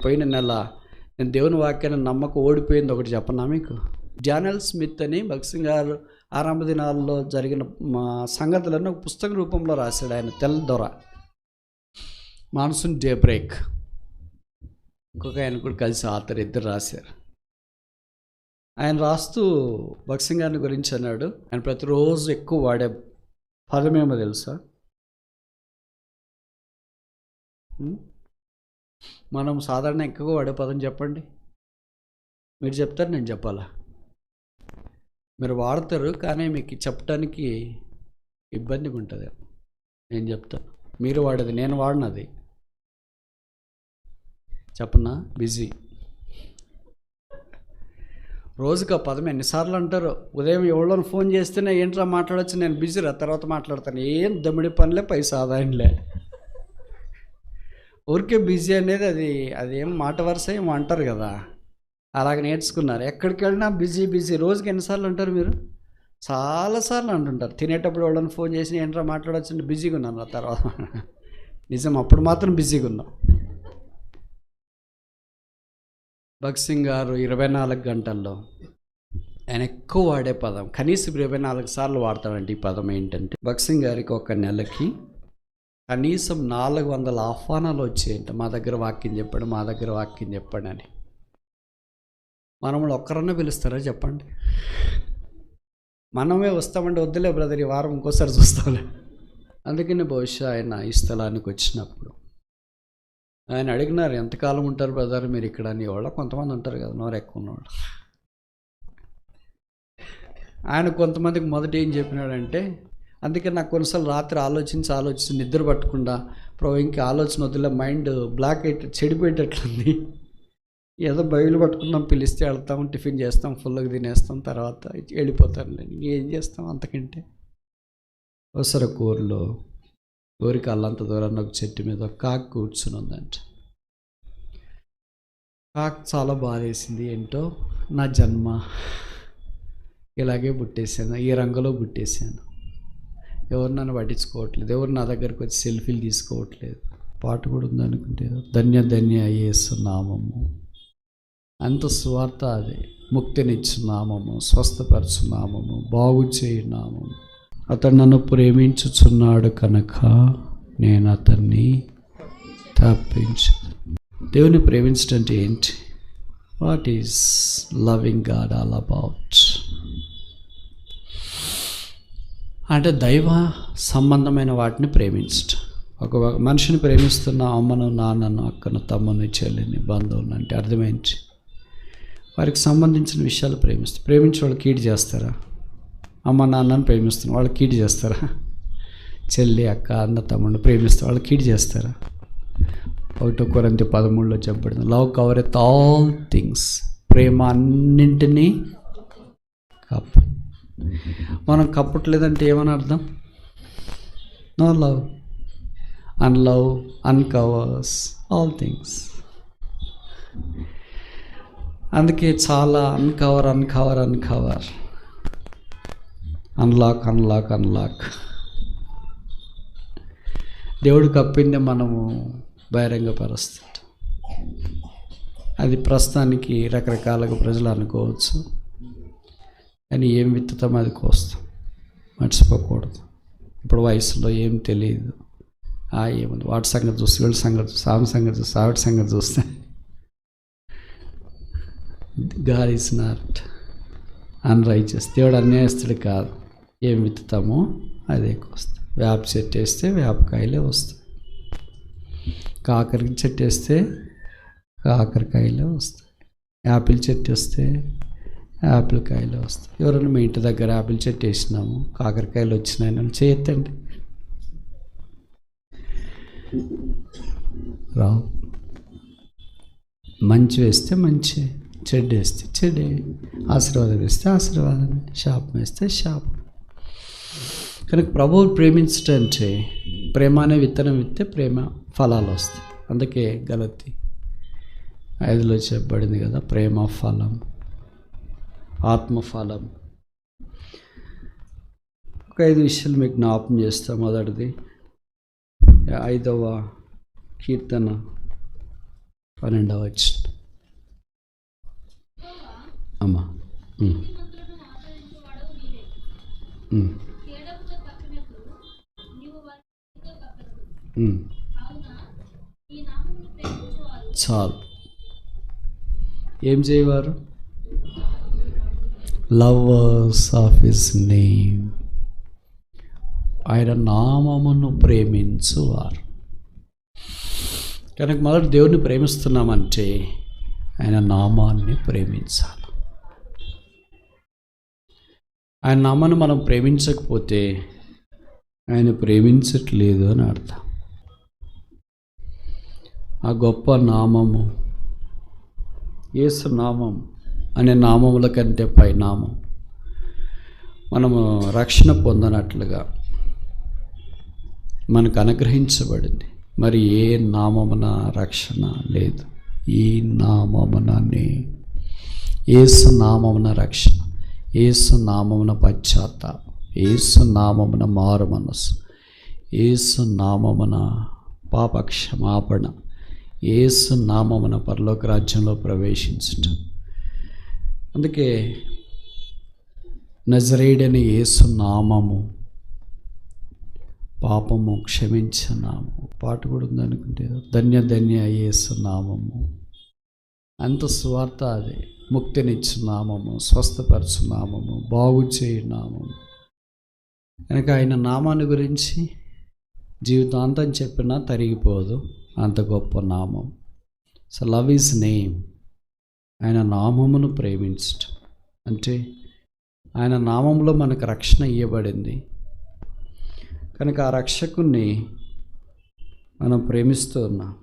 పోయిన నెల నేను దేవుని వాక్యాన్ని నమ్మకం ఓడిపోయింది ఒకటి చెప్పనా మీకు. డానియల్ స్మిత్ అని భగత్ సింగ్ గారు ఆరంభ దినాల్లో జరిగిన సంగతులను ఒక పుస్తక రూపంలో రాశాడు. ఆయన తెల్ల దొర, మాన్సూన్ డే బ్రేక్, ఇంకొక ఆయన కూడా కలిసి ఆథర్, ఇద్దరు రాశారు. ఆయన రాస్తూ భగత్ సింగ్ గారిని గురించి అన్నాడు, ఆయన ప్రతిరోజు ఎక్కువ వాడే పదమేమో తెలుసా? మనం సాధారణ ఎక్కువగా వాడే పదం చెప్పండి. మీరు చెప్తారు, నేను చెప్పాలా? మీరు వాడతారు కానీ మీకు చెప్పడానికి ఇబ్బందిగా ఉంటుంది. నేను చెప్తాను, మీరు వాడేది నేను వాడినది చెప్పనా? బిజీ. రోజుకు ఆ పదం ఎన్నిసార్లు అంటారు. ఉదయం ఎవరిని ఫోన్ చేస్తేనే ఏంట్రా మాట్లాడచ్చు, నేను బిజీ రా, తర్వాత మాట్లాడతాను. ఏం దమ్మిడి పనిలే, పైసా ఆదాయంలే. ఊరికే బిజీ అనేది అది ఏం మాట వరుస ఏమో అంటారు కదా, అలాగ నేర్చుకున్నారు. ఎక్కడికి వెళ్ళినా బిజీ బిజీ. రోజుకి ఎన్నిసార్లు అంటారు మీరు? చాలాసార్లు అంటుంటారు. తినేటప్పుడు ఎవరైనా ఫోన్ చేసి ఏంట్రా మాట్లాడచ్చు అంటే బిజీగా ఉన్నాను, ఆ తర్వాత నిజం అప్పుడు మాత్రం బిజీగా ఉన్నాం. భగత్ సింగ్ గారు 24 గంటల్లో ఆయన ఎక్కువ వాడే పదం, కనీసం 24 సార్లు వాడతాడంటే ఈ పదం ఏంటంటే, భగత్ సింగ్ గారికి ఒక నెలకి కనీసం 400 ఆహ్వానాలు వచ్చాయంట. మా దగ్గర వాక్యం చెప్పాడు, మా దగ్గర వాక్యం చెప్పాడు అని. మనము ఒక్కరన్నా పిలుస్తారా చెప్పండి? మనమే వస్తామంటే వద్దులే బ్రదర్, ఈ వారం ఇంకోసారి చూస్తాంలే. అందుకని బహుశా ఆయన ఈ స్థలానికి వచ్చినప్పుడు ఆయన అడిగినారు, ఎంతకాలం ఉంటారు బ్రదర్ మీరు ఇక్కడ అని. వాళ్ళ కొంతమంది ఉంటారు కదా నోరు ఎక్కువ ఉన్నవాళ్ళు. ఆయన కొంతమందికి మొదట ఏం చెప్పినాడంటే, అందుకే నాకు కొన్నిసార్లు రాత్రి ఆలోచించి నిద్ర పట్టకుండా, ప్రభు ఇంక ఆలోచన వద్దులే, మైండ్ బ్లాక్ అయితే చెడిపోయేటట్లుంది, ఏదో బయలు పట్టుకున్నాం, పిలిస్తే వెళ్తాం, టిఫిన్ చేస్తాం, ఫుల్గా తినేస్తాం, తర్వాత వెళ్ళిపోతాను. ఇంకేం చేస్తాం అంతకంటే. అవసర ఊరికి అల్లంత దూరాన్ని ఒక చెట్టు మీద ఒక కాకి కూర్చుని ఉందంట. కాకి చాలా బాధ వేసింది. ఏంటో నా జన్మ ఇలాగే పుట్టేశాను, ఈ రంగులో పుట్టేశాను, ఎవరు నన్ను పట్టించుకోవట్లేదు, ఎవరు నా దగ్గరకు వచ్చి సెల్ఫీలు తీసుకోవట్లేదు. పాట కూడా ఉందనుకుంటే, ధన్య ధన్య యేసు నామము, అంత స్వార్థ అదే, ముక్తినిచ్చు నామము, స్వస్థపరచు నామము, బాగు చేయు నామము. అతడు నన్ను ప్రేమించుచున్నాడు కనుక నేను అతన్ని తప్పించు. దేవుని ప్రేమించడం అంటే ఏంటి? What is loving God all about? అంటే దైవ సంబంధమైన వాటిని ప్రేమించటం. ఒక మనిషిని ప్రేమిస్తున్న అమ్మను, నాన్నను, అక్కను, తమ్ముని, చెల్లిని, బంధువులను అంటే అర్థమేంటి? వారికి సంబంధించిన విషయాలు ప్రేమిస్తారు. ప్రేమించి వాళ్ళు కీడు చేస్తారా? అమ్మ నాన్నను ప్రేమిస్తున్న వాళ్ళు కీడు చేస్తారా? చెల్లి, అక్క, అన్న, తమ్ముడిని ప్రేమిస్తారు, వాళ్ళు కీడు చేస్తారా? 1 కొరింథీ 13 చెప్పబడింది, లవ్ కవరెత్ ఆల్ థింగ్స్, ప్రేమ అన్నింటినీ కప్పు. మనం కప్పట్లేదంటే ఏమని అర్థం? No love. Unlove uncovers all things. అందుకే చాలా అన్కవర్ అన్లాక్. దేవుడు కప్పిందే మనము బహిరంగపరుస్తాం. అది ప్రస్తుతానికి రకరకాలుగా ప్రజలు అనుకోవచ్చు, కానీ ఏం విత్తుతాం అది కోస్తాం, మర్చిపోకూడదు. ఇప్పుడు వయసులో ఏం తెలియదు, ఏముంది వాటి సంగతి చూస్తే, వీళ్ళ సంగతి చూస్తే, ఆమె సంగతి చూస్తే, ఆవిడ సంగతి చూస్తే. God is not unrighteous. దేవుడు అన్యాయస్తుడు కాదు. ఏం విత్తుతామో అదే కోస్తాం. వేప చెట్టు వేస్తే వేపకాయలే వస్తాయి, కాకర చెట్టు వేస్తే కాకరకాయలే వస్తాయి, యాపిల్ చెట్టు వేస్తే యాపిల్ కాయలే వస్తాయి. ఎవరైనా మీ ఇంటి దగ్గర యాపిల్ చెట్టు వేసినాము, కాకరకాయలు వచ్చినాయని చేయొద్దండి, రావు. మంచి వేస్తే మంచి, చెడ్డ వేస్తే చెడే, ఆశీర్వాదం వేస్తే ఆశీర్వాదమే, శాపం వేస్తే శాపం. కనుక ప్రభువు ప్రేమించటం అంటే ప్రేమ అనే విత్తనం విత్తే ప్రేమ ఫలాలు వస్తాయి. అందుకే గలతీ 5లో చెప్పబడింది కదా, ప్రేమ ఫలం, ఆత్మఫలం. ఒక 5 విషయాలు మీకు జ్ఞాపకం చేస్తాం. మొదటిది 5వ కీర్తన 12వ వచనం. అమ్మా చాలు. ఏం చేయవారు? Lovers of his name. ఆయన నామమును ప్రేమించువారు. కనుక మొదటి దేవుడిని ప్రేమిస్తున్నామంటే ఆయన నామాన్ని ప్రేమించాలి. ఆయన నామాన్ని మనం ప్రేమించకపోతే ఆయన ప్రేమించట్లేదు అని అర్థం. ఆ గొప్ప నామము, యేసు నామం అనే నామముల కంటే పై నామం, మనము రక్షణ పొందనట్లుగా మనకు అనుగ్రహించబడింది. మరి ఏ నామమున రక్షణ లేదు. ఈ నామముననే, యేసు నామమున రక్షణ, యేసు నామమున పశ్చాత్తాపం, యేసు నామమున మారు మనసు, యేసు నామమున పాపక్షమాపణ, యేసు నామమున పరలోక రాజ్యంలో ప్రవేశించటం. అందుకే నజరేయుడైన యేసు నామము పాపము క్షమించనాము. పాట కూడా ఉందనుకుంటే, ధన్య ధన్య యేసు నామము. అంత స్వార్థ అదే. ముక్తినిచ్చు నామము, స్వస్థపరచు నామము, బాగు చేయు నామము. కనుక ఆయన నామాన్ని గురించి జీవితాంతం చెప్పినా తరిగిపోదు, అంత గొప్ప నామం. So love is name. ఆయన నామమును ప్రేమించటం అంటే ఆయన నామంలో మనకు రక్షణ ఇవ్వబడింది. కనుక ఆ రక్షకుణ్ణి మనం ప్రేమిస్తూ ఉన్నాం.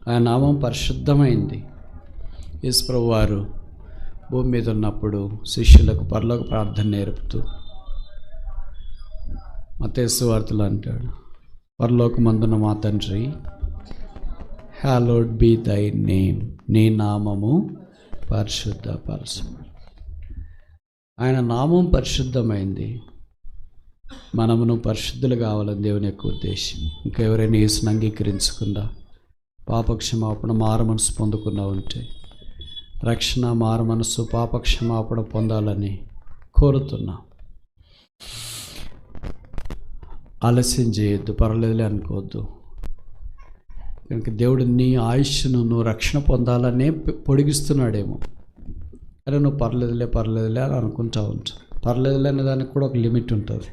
ఆయన నామం పరిశుద్ధమైంది. యేసు ప్రభువు వారు భూమి మీద ఉన్నప్పుడు శిష్యులకు పరలోక ప్రార్థన నేర్పుతూ మత్తయి సువార్తలో అంటాడు, పరలోకమందున్న మా తండ్రి, హలోడ్ బి దై నేమ్, నీ నామము పరిశుద్ధపరచబడు. ఆయన నామం పరిశుద్ధమైంది. మనమును పరిశుద్ధులు కావాలని దేవుని యొక్క ఉద్దేశం. ఇంకెవరైనా యేసుని అంగీకరించకుండా పాపక్షమాపణ మారుమనసు పొందుకున్నా ఉంటే, రక్షణ, మారుమనసు, పాపక్షమాపణ పొందాలని కోరుతున్నాం. ఆలస్యం చేయొద్దు, పర్లేదులే అనుకోవద్దు. కనుక దేవుడు నీ ఆయుష్ను నువ్వు రక్షణ పొందాలనే పొడిగిస్తున్నాడేమో. అరే నువ్వు పర్లేదులే అని అనుకుంటా ఉంటావు. పర్లేదులే అనే దానికి కూడా ఒక లిమిట్ ఉంటుంది.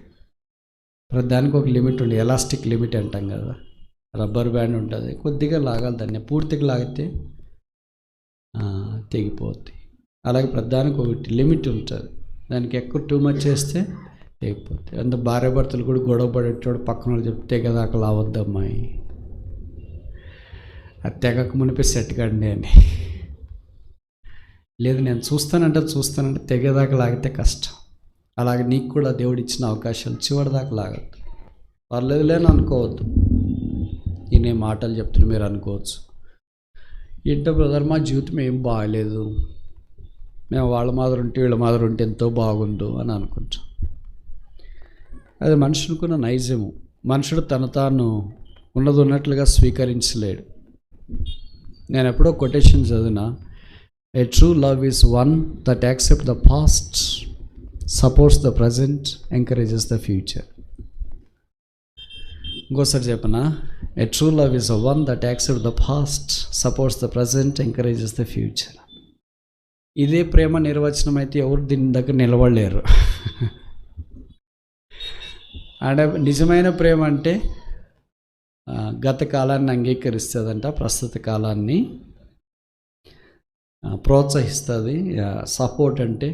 ప్రతి దానికి ఒక లిమిట్ ఉంది. ఎలాస్టిక్ లిమిట్ అంటాం కదా, రబ్బర్ బ్యాండ్ ఉంటుంది. కొద్దిగా లాగాలి, దాన్ని పూర్తిగా లాగితే తెగిపోద్ది. అలాగే ప్రతిదానికి ఒకటి లిమిట్ ఉంటుంది. దానికి ఎక్కువ టూ మచ్ చేస్తే తెగిపోద్ది. అంత భార్య భర్తలు కూడా గొడవ పడేటోడు పక్కన వాళ్ళు చెప్తే కదా అక్కడ లావద్దు అమ్మాయి, అది తెగక మునిపి సెట్ కండి అని. లేదు నేను చూస్తానంటే తెగేదాకా లాగితే కష్టం. అలాగే నీకు కూడా దేవుడు ఇచ్చిన అవకాశాలు చివరిదాకా లాగద్దు. పర్లేదులే అని అనుకోవద్దు. నేనే మాటలు చెప్తున్నా మీరు అనుకోవచ్చు, ఏంటో బ్రదర్ మా జీవితం ఏం బాగలేదు, మేము వాళ్ళ మాదిరి ఉంటే వీళ్ళ మాదిరి ఉంటే ఎంతో బాగుండు అని అనుకుంటాం. అది మనుషునుకున్న నైజము. మనుషుడు తను తాను ఉన్నది ఉన్నట్లుగా స్వీకరించలేడు. నేను ఎప్పుడో కొటేషన్ చదివినా, ఏ true love is one that accept the past, supports the present, encourages the future. ఇంకోసారి చెప్పనా, ఏ true love is one that accept the past, supports the present, encourages the future. ఇదే ప్రేమ నిర్వచనం అయితే ఎవరు దీని దగ్గర నిలబడలేరు. అంటే నిజమైన ప్రేమ అంటే గత కాలాన్ని అంగీకరిస్తుందంట, ప్రస్తుత కాలాన్ని ప్రోత్సహిస్తుంది. సపోర్ట్ అంటే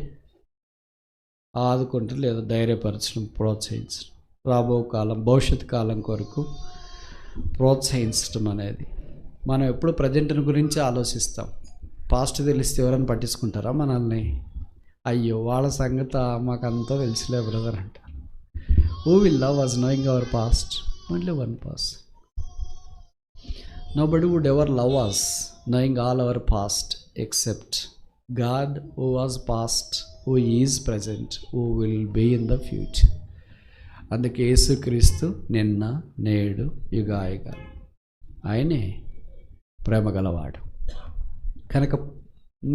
ఆదుకుంటుంది లేదా ధైర్యపరచడం, ప్రోత్సహించడం, రాబో కాలం భవిష్యత్ కాలం కొరకు ప్రోత్సహించడం అనేది. మనం ఎప్పుడు ప్రజెంట్ని గురించి ఆలోచిస్తాం. పాస్ట్ తెలిస్తే ఎవరైనా పట్టించుకుంటారా మనల్ని? అయ్యో వాళ్ళ సంగతి మాకంతా తెలిసిలే బ్రదర్ అంటారు. Who will love us knowing our past? Only one person. Nobody would ever love us knowing all our past except God, who was past, who is present, who will be in the future. అందుకే యేసుక్రీస్తు నిన్న నేడు యుగాయుగాలు ఆయనే. ప్రేమ గలవాడు. కనుక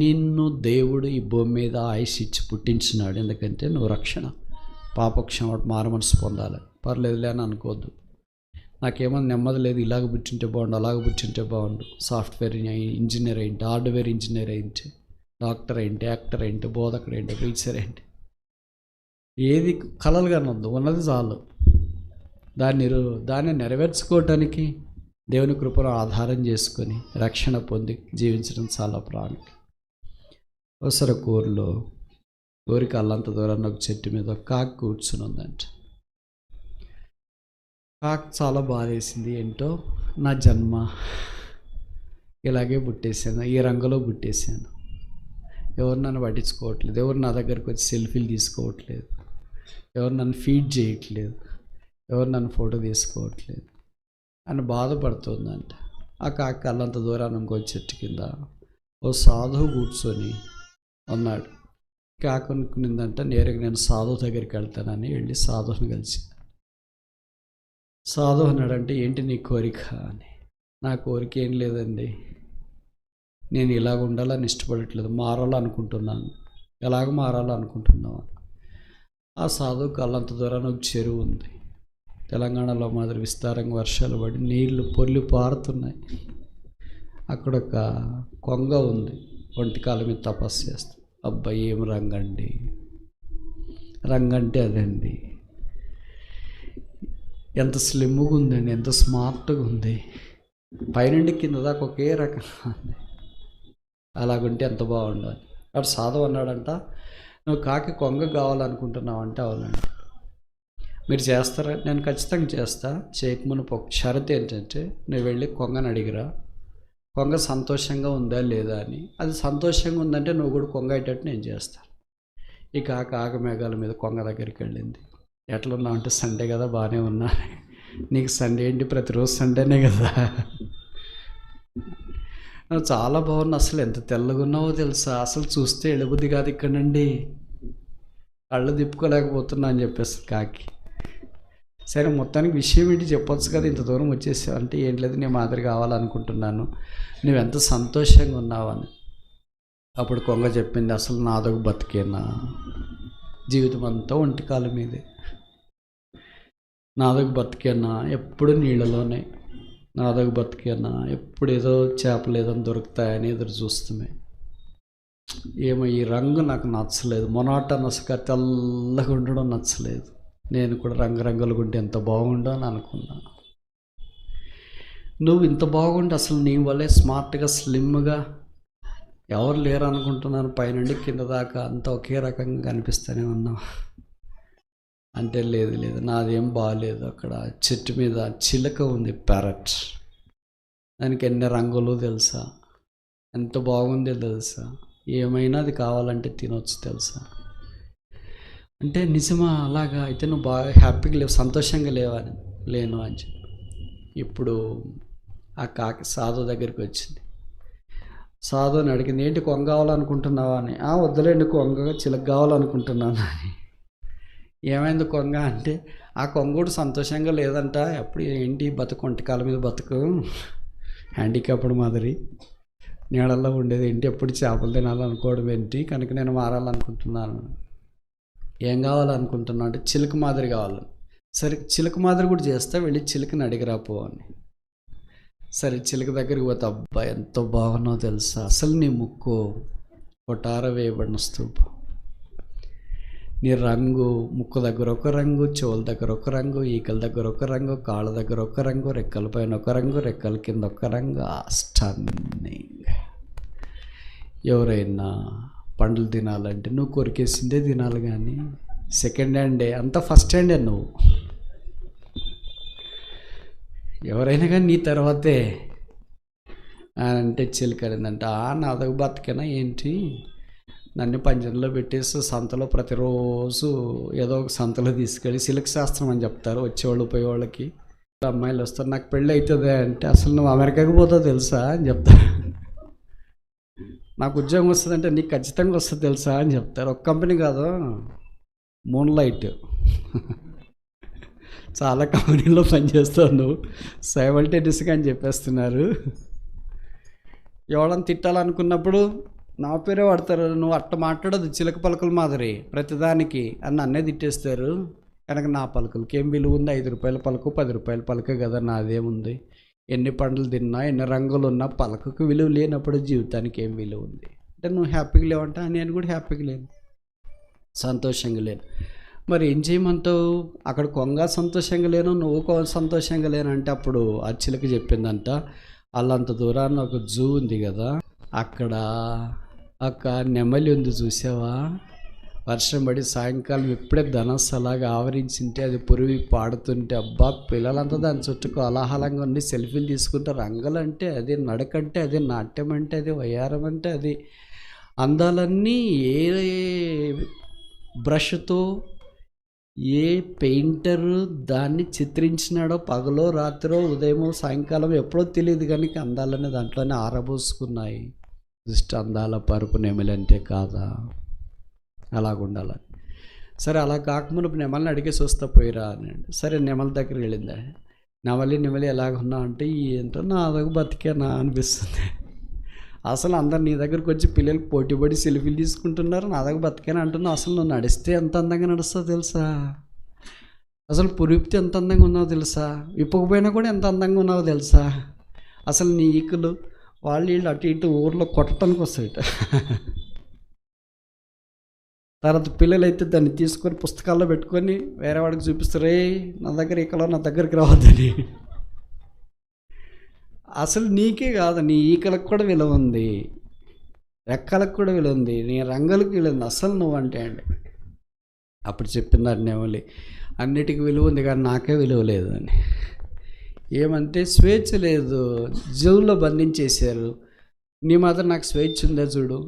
నిన్ను దేవుడు ఈ భూమి మీద ఆయుష్ ఇచ్చి పుట్టించినాడు. ఎందుకంటే నువ్వు రక్షణ, పాపక్షమ, మారమనసు పొందాలి. పర్లేదులే అని అనుకోవద్దు. నాకేమన్నా నెమ్మది లేదు, ఇలాగ పుట్టింటే బాగుండు, అలాగ పుట్టింటే బాగుండు. సాఫ్ట్వేర్ ఇంజనీర్ ఏంటి, హార్డ్వేర్ ఇంజనీర్ ఏంటి, డాక్టర్ ఏంటి, యాక్టర్ ఏంటి, బోధకుడు ఏంటి, ప్రీచర్ ఏంటి, ఏది కలలుగానొద్దు, ఉన్నది చాలు. దాన్ని నెరవేర్చుకోవటానికి దేవుని కృపను ఆధారం చేసుకొని రక్షణ పొంది జీవించడం చాలా ప్రాముఖ్యం. అవసర ఊరికి అల్లంత దూరాన్ని ఒక చెట్టు మీద ఒక కాకి కూర్చుని ఉందంట. కాకి చాలా బాధేసింది. ఏంటో నా జన్మ ఇలాగే పుట్టేశాను, ఈ రంగులో పుట్టేశాను, ఎవరు నన్ను పట్టించుకోవట్లేదు, ఎవరు నా దగ్గరికి వచ్చి సెల్ఫీలు తీసుకోవట్లేదు, ఎవరు నన్ను ఫీడ్ చేయట్లేదు, ఎవరు నన్ను ఫోటో తీసుకోవట్లేదు అని బాధపడుతుందంట. ఆ కాకి అల్లంత దూరాన్ని ఇంకో చెట్టు కింద ఓ సాధువు కూర్చొని ఉన్నాడు. కాకి అనుకునిందంట, నేరుగా నేను సాధువు దగ్గరికి వెళ్తానని వెళ్ళి సాధువుని కలిసి, సాధువు అన్నాడంటే ఏంటి నీ కోరిక అని. నా కోరిక ఏం లేదండి, నేను ఇలాగ ఉండాలని ఇష్టపడట్లేదు, మారాలనుకుంటున్నాను. ఎలాగ మారాలనుకుంటున్నావు? ఆ సాధువుకి అల్లంత దూరాన్ని ఒక చెరువు ఉంది. తెలంగాణలో మాదిరి విస్తారంగా వర్షాలు పడి నీళ్లు పొర్లి పారుతున్నాయి. అక్కడ ఒక కొంగ ఉంది, ఒంటికాల మీద తపస్సు చేస్తుంది. అబ్బాయి ఏం రంగండి, రంగంటే అదండి, ఎంత స్లిమ్గా ఉందండి, ఎంత స్మార్ట్గా ఉంది, పైనుండి కింద దాకా ఒకే రకంగా ఉంది, అలాగుంటే ఎంత బాగుండాలి. అప్పుడు సాధువు అన్నాడంట, నువ్వు కాకి కొంగ కావాలనుకుంటున్నావు అంటే అవునండి. మీరు చేస్తారా? నేను ఖచ్చితంగా చేస్తా. చేయకమునుపు ఒక షరతు ఏంటంటే నువ్వు వెళ్ళి కొంగని అడిగిరా, కొంగ సంతోషంగా ఉందా లేదా అని. అది సంతోషంగా ఉందంటే నువ్వు కూడా కొంగ అయ్యేటట్టు నేను చేస్తాను. ఈ కాకి ఆగమేఘాల మీద కొంగ దగ్గరికి వెళ్ళింది. ఎట్లున్నావు అంటే సండే కదా, బాగానే ఉన్నా. నీకు సండే ఏంటి, ప్రతిరోజు సండేనే కదా. నువ్వు చాలా బాగున్నావు, అసలు ఎంత తెల్లగా ఉన్నావో తెలుసా, అసలు చూస్తే ఎళ్ళబుద్ధి కాదు ఇక్కడ నుండి, కళ్ళు తిప్పుకోలేకపోతున్నా అని చెప్పేసి కాకి. సరే మొత్తానికి విషయం ఏంటి చెప్పొచ్చు కదా, ఇంత దూరం వచ్చేసావు అంటే ఏం లేదు, నీ మాదిరి కావాలనుకుంటున్నాను, నువ్వెంత సంతోషంగా ఉన్నావని. అప్పుడు కొంగ చెప్పింది, అసలు నాదొక బతికేనా, జీవితం అంతా ఒంటికాల మీదే, నాదొక బతికేనా, ఎప్పుడు నీళ్ళలోనే, నాదొక బతికేనా, ఎప్పుడు ఏదో చేపలు ఏదో దొరుకుతాయని ఎదురు చూస్తున్నాయి. ఏమో ఈ రంగు నాకు నచ్చలేదు, మొనాటనస్గా తెల్లగా ఉండడం నచ్చలేదు, నేను కూడా రంగురంగులుగా ఉంటే ఎంత బాగుండో అని అనుకున్నాను. నువ్వు ఇంత బాగుండి అసలు నీ వల్లే స్మార్ట్గా స్లిమ్గా ఎవరు లేరు అనుకుంటున్నాను, పైనుండి కింద దాకా అంతా ఒకే రకంగా కనిపిస్తూనే ఉన్నావు అంటే లేదు లేదు నాదేం బాగాలేదు. అక్కడ చెట్టు మీద చిలక ఉంది, ప్యారెట్, దానికి ఎన్ని రంగులు తెలుసా, ఎంత బాగుందో తెలుసా, ఏమైనా అది కావాలంటే తినొచ్చు తెలుసా అంటే నిజమా, అలాగా అయితే నువ్వు బాగా హ్యాపీగా లేవు, సంతోషంగా లేను అని చెప్పి. ఇప్పుడు ఆ కాకి సాధువు దగ్గరికి వచ్చింది. సాధువుని అడిగింది, ఏంటి కొంగ కావాలనుకుంటున్నావా అని. వద్దులేండి, కొంగ చిలక కావాలనుకుంటున్నాను అని. ఏమైంది కొంగ అంటే, ఆ కొంగ కూడా సంతోషంగా లేదంట, ఎప్పుడు ఏంటి బతుకు, ఒంటికాల మీద బతుకు, హ్యాండిక్యాప్డ్ మాదిరి నీళ్ళల్లో ఉండేది ఏంటి, ఎప్పుడు చేపలు తినాలనుకోవడం ఏంటి, కనుక నేను మారాలనుకుంటున్నాను. ఏం కావాలనుకుంటున్నా అంటే చిలుక మాదిరి కావాలి. సరే చిలుక మాదిరి కూడా చేస్తా, వెళ్ళి చిలుకని అడిగిరాపో అని. సరే చిలుక దగ్గరికి పోతే, అబ్బా ఎంత బాగున్నావు తెలుసా, అసలు నీ ముక్కు కొటార వేయబడిన స్తూపం, నీ రంగు ముక్కు దగ్గర ఒక రంగు, చెవుల దగ్గర ఒక రంగు, ఈకల దగ్గర ఒక రంగు, కాళ్ళ దగ్గర ఒక రంగు, రెక్కల పైన ఒక రంగు, రెక్కల కింద ఒక రంగు. స్టన్నింగ్. ఎవరైనా పండ్లు తినాలంటే నువ్వు కొరికేసిందే తినాలి, కానీ సెకండ్ హ్యాండే, అంతా ఫస్ట్ హ్యాండే నువ్వు. ఎవరైనా కానీ నీ తర్వాతే అంటే చిలుకడిందంట, నాదొక బతికేనా ఏంటి, నన్ను పంజరంలో పెట్టేసి సంతలో ప్రతిరోజు ఏదో ఒక సంతలో తీసుకెళ్ళి సిల్క్ శాస్త్రం అని చెప్తారు వచ్చేవాళ్ళు పోయేవాళ్ళకి. అమ్మాయిలు వస్తారు, నాకు పెళ్ళి అవుతుంది అంటే, అసలు నువ్వు అమెరికాకి పోతావు తెలుసా అని చెప్తారు. నాకు ఉద్యోగం వస్తుందంటే నీకు ఖచ్చితంగా వస్తుంది తెలుసా అని చెప్తారు. ఒక కంపెనీ కాదు, మూన్ లైట్ చాలా కంపెనీల్లో పనిచేస్తావు నువ్వు, సైమల్టేనియస్గా అని చెప్పేస్తున్నారు. ఎవడని తిట్టాలనుకున్నప్పుడు నా పేరే వాడతారు. నువ్వు అట్ట మాట్లాడదు, చిలక పలుకుల మాదిరి ప్రతిదానికి అని నన్నే తిట్టేస్తారు. కనుక నా పలుకులకి ఏం విలువ ఉంది? 5 రూపాయల పలుకు 10 రూపాయల పలుకే కదా, నాదేముంది? ఎన్ని పండ్లు తిన్నా ఎన్ని రంగులు ఉన్నా పలకకు విలువ లేనప్పుడు జీవితానికి ఏం విలువ ఉంది? అంటే నువ్వు హ్యాపీగా లేవంట, నేను కూడా హ్యాపీగా లేను, సంతోషంగా లేను. మరి ఏం చేయమంటావు? అక్కడ కొంగ సంతోషంగా లేను, నువ్వు సంతోషంగా లేను అంటే అప్పుడు ఆ చిలక చెప్పిందంట, వాళ్ళంత దూరాన్ని ఒక జూ ఉంది కదా, అక్కడ ఒక నెమలి ఉంది చూసావా? వర్షం పడి సాయంకాలం ఇప్పుడే ధనస్సు అలాగా ఆవరించింటే అది పురువి పాడుతుంటే అబ్బా పిల్లలంతా దాని చుట్టూ కోలాహలంగా ఉండి సెల్ఫీలు తీసుకుంటారు. రంగులు అంటే అది, నడకంటే అది, నాట్యం అంటే అది, వయ్యారం అంటే అది, అందాలన్నీ ఏ బ్రష్తో ఏ పెయింటర్ దాన్ని చిత్రించినాడో పగలో రాత్రో ఉదయమో సాయంకాలం ఎప్పుడో తెలియదు, కానీ అందాలనే దాంట్లోనే ఆరబోసుకున్నాయి. జస్ట్ అందాల పరుపు నెమలంటే కాదా? అలాగుండాలి. సరే అలా కాకముందు నెమలిని అడిగేసి వస్తా పోయిరా అని. సరే నెమలి దగ్గరికి వెళ్ళిందా, నెమలి ఎలాగున్నావు అంటే ఏంటో నా అదొక బతికేనా అనిపిస్తుంది. అసలు అందరు నీ దగ్గరకు వచ్చి పిల్లలు పోటీపడి సెల్ఫీలు తీసుకుంటున్నారు, నా దగ్గర బతికేనా అంటున్నావు. అసలు నువ్వు నడిస్తే ఎంత అందంగా నడుస్తావు తెలుసా? అసలు పురిపితే ఎంత అందంగా ఉన్నావో తెలుసా? విప్పకపోయినా కూడా ఎంత అందంగా ఉన్నావో తెలుసా? అసలు నీ ఈకులు వాళ్ళు వీళ్ళు అటు ఇటు ఊర్లో కొట్టడానికి వస్తాయట. తర్వాత పిల్లలైతే దాన్ని తీసుకొని పుస్తకాల్లో పెట్టుకొని వేరే వాడికి చూపిస్తారు, నా దగ్గర ఈకలో నా దగ్గరికి రావద్దని. అసలు నీకే కాదు, నీ ఈకలకు కూడా విలువ ఉంది, రెక్కలకు కూడా విలువ ఉంది, నీ రంగులకు విలువ ఉంది. అసలు నువ్వంటే అండి అప్పుడు చెప్పింది నెమలి, అన్నిటికీ విలువ ఉంది కానీ నాకే విలువ లేదు అని. ఏమంటే స్వేచ్ఛ లేదు, జైల్లో బంధించేశారు. నీ మాత్రం నాకు స్వేచ్ఛ ఉందా చూడు.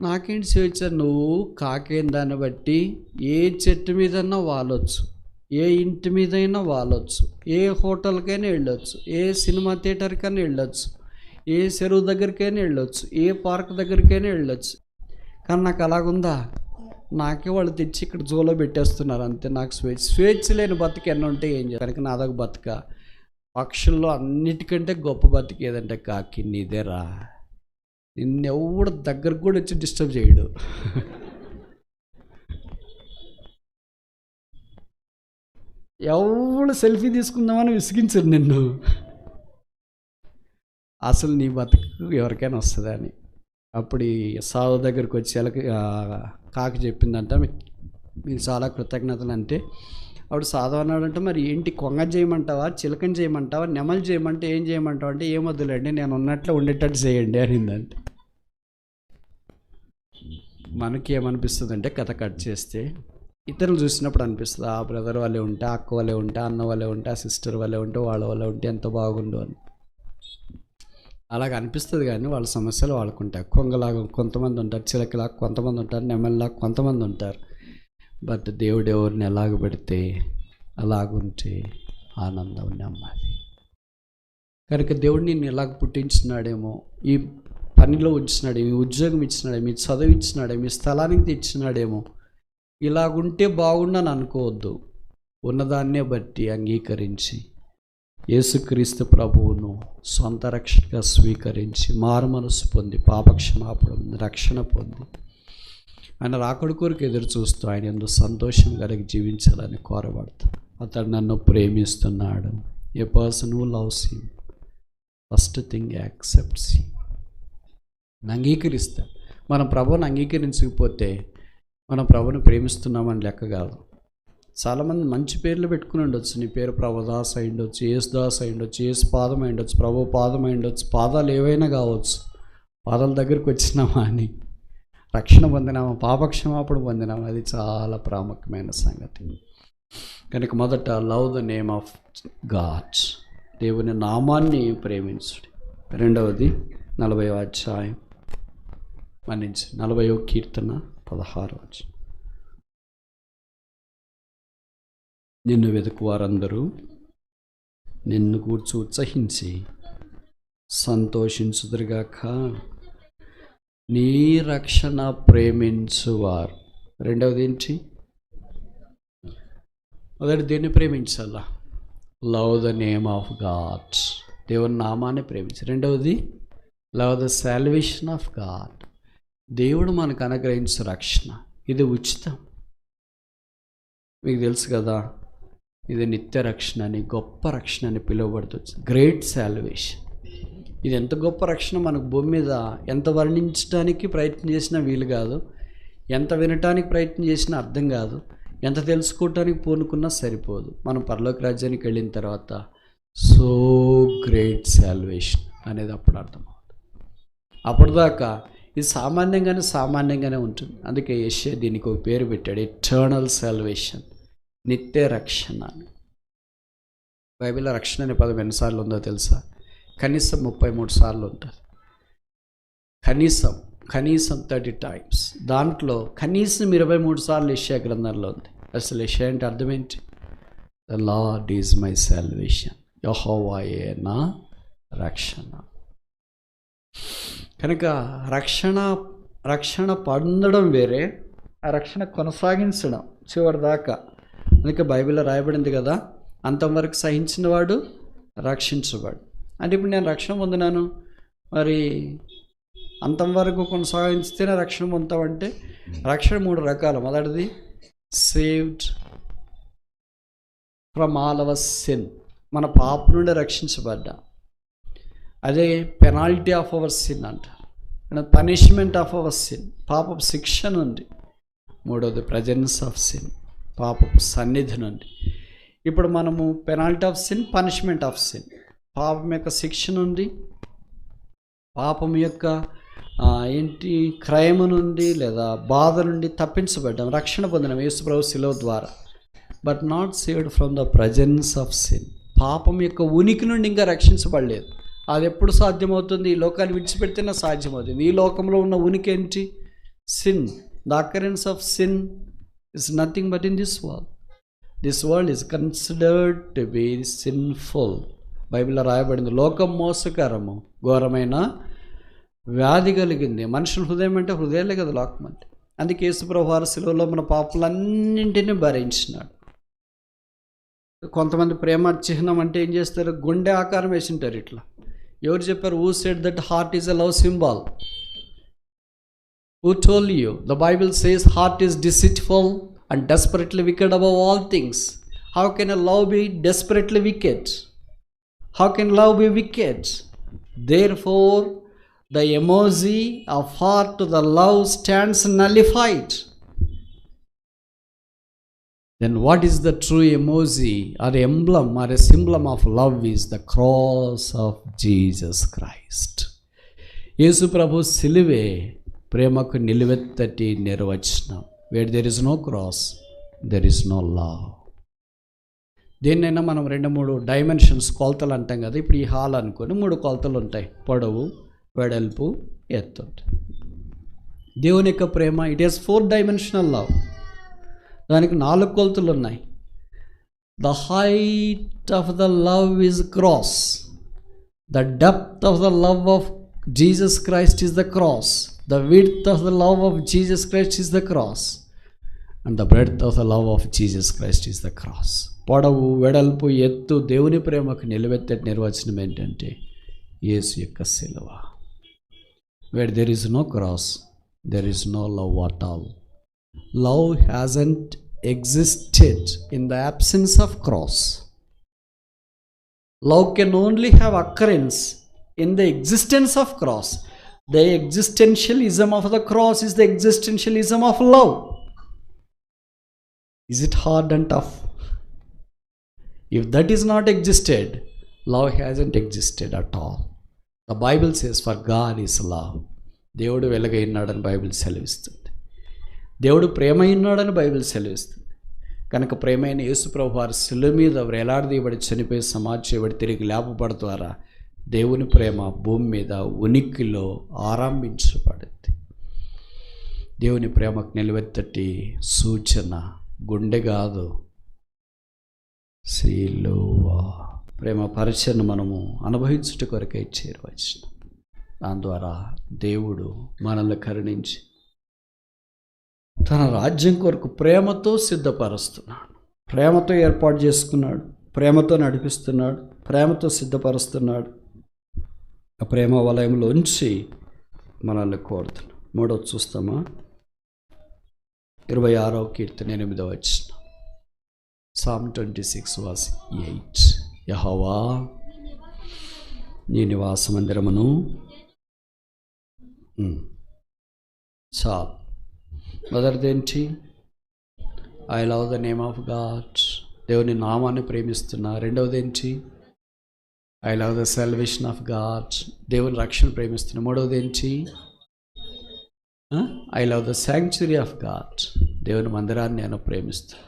నాకేంటి స్వేచ్ఛ? నువ్వు కాకేం దాన్ని బట్టి ఏ చెట్టు మీదన్నా వాలొచ్చు, ఏ ఇంటి మీదైనా వాలొచ్చు, ఏ హోటల్కైనా వెళ్ళొచ్చు, ఏ సినిమా థియేటర్కైనా వెళ్ళొచ్చు, ఏ చెరువు దగ్గరికైనా వెళ్ళొచ్చు, ఏ పార్క్ దగ్గరికైనా వెళ్ళొచ్చు. కానీ నాకు అలాగుందా? నాకే వాళ్ళు తెచ్చి ఇక్కడ జోలో పెట్టేస్తున్నారు అంతే. నాకు స్వేచ్ఛ లేని బతుకు ఎన్ని ఉంటే ఏం చేయాలి? కనుక నాదొక బతుక. పక్షుల్లో అన్నిటికంటే గొప్ప బతుకు ఏదంటే కాకి, నీదేరా. నిన్నెవడు దగ్గరకు కూడా వచ్చి డిస్టర్బ్ చేయడు. ఎవడు సెల్ఫీ తీసుకుందామని విసిగించరు నిన్ను. అసలు నీ బతుకు ఎవరికైనా వస్తుందా అని. అప్పుడు ఈ సాధు దగ్గరికి వచ్చి కాకి చెప్పిందంట, మీకు చాలా కృతజ్ఞతలు అంటే. అప్పుడు సాధు అన్నాడంటే, మరి ఏంటి కొంగ చేయమంటావా, చిలకని చేయమంటావా, నెమలు చేయమంటే ఏం చేయమంటావు అంటే, ఏం వద్దులేండి నేను ఉన్నట్లు ఉండేటట్టు చేయండి అనిందంటే. మనకి ఏమనిపిస్తుంది అంటే కథ కట్ చేస్తే ఇతరులు చూసినప్పుడు అనిపిస్తుంది, ఆ బ్రదర్ వాళ్ళే ఉంటే, అక్క వాళ్ళే ఉంటే, అన్న వాళ్ళే ఉంటే, ఆ సిస్టర్ వాళ్ళే ఉంటే, వాళ్ళ వాళ్ళే ఉంటే ఎంత బాగుండు అని అలాగ అనిపిస్తుంది. కానీ వాళ్ళ సమస్యలు వాళ్ళకుంటాయి. కొంగలాగా కొంతమంది ఉంటారు, చిలకలాగా కొంతమంది ఉంటారు, నెమలిలాగా కొంతమంది ఉంటారు. బట్ దేవుడు ఎవరిని ఎలాగ పెడితే అలాగుంటే ఆనందం, నెమ్మది. కనుక దేవుడు నిన్ను ఎలాగ పుట్టించినాడేమో, ఈ పనిలో ఉంచినాడేమో, ఈ ఉద్యోగం ఇచ్చినాడేమో, మీ చదువు ఇచ్చినాడేమో, మీ స్థలానికి తెచ్చినాడేమో. ఇలాగుంటే బాగుండని అనుకోవద్దు. ఉన్నదాన్నే బట్టి అంగీకరించి యేసుక్రీస్తు ప్రభువును సొంత రక్షణగా స్వీకరించి మారుమనసు పొంది పాపక్షమాపణ రక్షణ పొంది ఆయన రాకడ కొరకు ఎదురు చూస్తూ ఆయన యందు సంతోషం కలిగి జీవించాలని కోరబడతాను. అతడు నన్ను ప్రేమిస్తున్నాడు. A person who loves him first thing accepts him. అంగీకరిస్తాడు. మనం ప్రభువుని అంగీకరించకపోతే మనం ప్రభువుని ప్రేమిస్తున్నామని లెక్క కాదు. చాలామంది మంచి పేర్లు పెట్టుకుని ఉండొచ్చు. నీ పేరు ప్రభుదాస్ అయి ఉండొచ్చు, యేసుదాస్ అయి ఉండొచ్చు, యేసు పాదం అయి ఉండొచ్చు, ప్రభు పాదం అయి ఉండొచ్చు, పాదాలు ఏవైనా కావచ్చు. పాదాల దగ్గరికి వచ్చినామా అని రక్షణ పొందినామా, పాపక్షమాపణ పొందినామా, అది చాలా ప్రాముఖ్యమైన సంగతి. కనుక మొదట love the name of God, దేవుని నామాన్ని ప్రేమించుడి. రెండవది 40వ అధ్యాయం మన్నించి 40వ కీర్తన 16వ. నిన్ను వెతుకు వారందరూ నిన్ను కూర్చు ఉత్సహించి సంతోషించుదురుగాక. నీ రక్షణ ప్రేమించువారు. రెండవది ఏంటి? మొదటి దేన్ని ప్రేమించాలా? Love the name of God, దేవుని నామాన్ని ప్రేమించి. రెండవది love the salvation of God. దేవుడు మనకు అనుగ్రహించే రక్షణ ఇది ఉచితం. మీకు తెలుసు కదా, ఇది నిత్య రక్షణ అని, గొప్ప రక్షణ అని పిలువబడుతుంది. Great salvation. ఇది ఎంత గొప్ప రక్షణ మనకు భూమి మీద ఎంత వర్ణించడానికి ప్రయత్నం చేసినా వీలు కాదు, ఎంత వినటానికి ప్రయత్నం చేసినా అర్థం కాదు, ఎంత తెలుసుకోవటానికి పూనుకున్నా సరిపోదు. మనం పరలోక రాజ్యానికి వెళ్ళిన తర్వాత సో గ్రేట్ సాల్వేషన్ అనేది అప్పుడు అర్థమవుతుంది. అప్పటిదాకా ఇది సామాన్యంగానే ఉంటుంది. అందుకే యెషయా దీనికి ఒక పేరు పెట్టాడు, ఎటర్నల్ సాల్వేషన్, నిత్య రక్షణ అని. బైబిల్లో రక్షణ అనే పదం ఎన్నిసార్లు ఉందో తెలుసా? కనీసం 33 సార్లు ఉంటుంది. కనీసం 30 టైమ్స్. దాంట్లో కనీసం 23 సార్లు యెషయా గ్రంథంలో ఉంది. అసలు యెషయా అంటే అర్థం ఏంటి? The lord is my salvation, యెహోవాయే నా రక్షణ. కనుక రక్షణ పొందడం వేరే, ఆ రక్షణ కొనసాగించడం చివరి దాకా. అందుకే బైబిల్లో రాయబడింది కదా, అంతవరకు సహించిన వాడు రక్షించబడు. అంటే ఇప్పుడు నేను రక్షణ పొందినాను, మరి అంతవరకు కొనసాగిస్తేనే రక్షణ పొందుతామంటే రక్షణ 3 రకాలు. మొదటిది saved from all our sin, మన పాప నుండి రక్షించబడ్డా. అదే పెనాల్టీ ఆఫ్ అవర్ సిన్ అంటారు, పనిష్మెంట్ ఆఫ్ అవర్ సిన్, పాపపు శిక్ష నుండి. మూడవది ప్రజెన్స్ ఆఫ్ సిన్, పాపపు సన్నిధి నుండి. ఇప్పుడు మనము penalty of sin, punishment of sin, పాపం యొక్క శిక్ష నుండి, పాపం యొక్క క్రైమ్ నుండి లేదా బాధ నుండి తప్పించబడ్డాం, రక్షణ పొందినాం యేసు ప్రభు శిలువ ద్వారా. But not saved from the presence of sin, పాపం యొక్క ఉనికి నుండి ఇంకా రక్షించబడలేదు. అది ఎప్పుడు సాధ్యమవుతుంది? ఈ లోకాన్ని విడిచిపెడితేనే సాధ్యమవుతుంది. ఈ లోకంలో ఉన్న ఉనికి ఏంటి? Sin. The occurrence of sin is nothing but in this world. This world is considered to be sinful. బైబిల్లో రాయబడింది, లోకం మోసకరము, ఘోరమైన వ్యాధి కలిగింది. మనుషుల హృదయం అంటే హృదయాలే కదా లోకం అంటే. అందుకే యేసు ప్రభువు వారి శిలువలో మన పాపలన్నింటినీ భరించినాడు. కొంతమంది ప్రేమ చిహ్నం అంటే ఏం చేస్తారు? గుండె ఆకారం వేసింటారు ఇట్లా. ఎవరు చెప్పారు? Who said that heart is a love symbol? Who told you? The Bible says heart is deceitful and desperately wicked above all things. How can a love be desperately wicked? How can love be wicked? Therefore, the emoji of heart to the love stands nullified. Then what is the true emoji or emblem or a symbol of love? Is the cross of Jesus Christ. యేసు ప్రభు సిలువే ప్రేమకు నిలువెత్తటి నిర్వచనం. Where there is no cross, there is no love. దేన్నైనా మనం 2-3 dimensions, కొలతలు అంటాం కదా. ఇప్పుడు ఈ hall అనుకొని 3 కొలతలు ఉంటాయి, పొడవు, వెడల్పు, ఎత్తు. దేవుని యొక్క ప్రేమ, ఇట్ ఈస్ 4 డైమెన్షనల్ లవ్. దానికి 4 కొలతలు ఉన్నాయి. The height of the love is cross, the depth of the love of Jesus Christ is the cross, the width of the love of Jesus Christ is the cross, and the breadth of the love of Jesus Christ is the cross. పొడవు, వెడల్పు, ఎత్తు, దేవుని ప్రేమకు నిలబెత్తటి నిర్వచనం ఏంటంటే యేసు యొక్క సిలువ. Where there is no cross, there is no love at all. Love hasn't existed in the absence of cross. Love can only have occurrence in the existence of cross. The existentialism of the cross is the existentialism of love. Is it hard and tough? If that is not existed, love hasn't existed at all. The Bible says, for God is love. దేవుడు వెలుగై ఉన్నాడని Bible సెలవిస్తుంది. దేవుడు ప్రేమ ఉన్నాడని Bible సెలవిస్తుంది. కనుక ప్రేమైన యేసు ప్రభు వారి శిలువ మీద వేలాడదీయబడి చనిపోయి సమాధి చేయబడి తిరిగి లేపబడ ద్వారా దేవుని ప్రేమ భూమి మీద ఉనికిలో ఆరంభించబడింది. దేవుని ప్రేమకు నిలవెత్తటి సూచన గుండె కాదు, సిలువ. ప్రేమ పరిచయను మనము అనుభవించుట కొరకే చేరవచ్చు. దాని ద్వారా దేవుడు మనల్ని కరుణించి తన రాజ్యం కొరకు ప్రేమతో సిద్ధపరుస్తున్నాడు, ప్రేమతో ఏర్పాటు చేసుకున్నాడు, ప్రేమతో నడిపిస్తున్నాడు, ప్రేమతో సిద్ధపరుస్తున్నాడు. ఆ ప్రేమ వలయంలోంచి మనల్ని కోరుతున్నాం. మూడోది చూస్తామా? 26వ కీర్తన 8వ వచనం. Psalm 26:8. యెహోవా నీ నివాస మందిరమును చాలు. మొదటిదేంటి? I love the name of God. దేవుని నామాన్ని ప్రేమిస్తున్నా. రెండవది ఏంటి? I love the salvation of God. దేవుని రక్షణ ప్రేమిస్తున్నా. మూడవది ఏంటి? I love the sanctuary of God. దేవుని మందిరాన్ని నేను ప్రేమిస్తాను.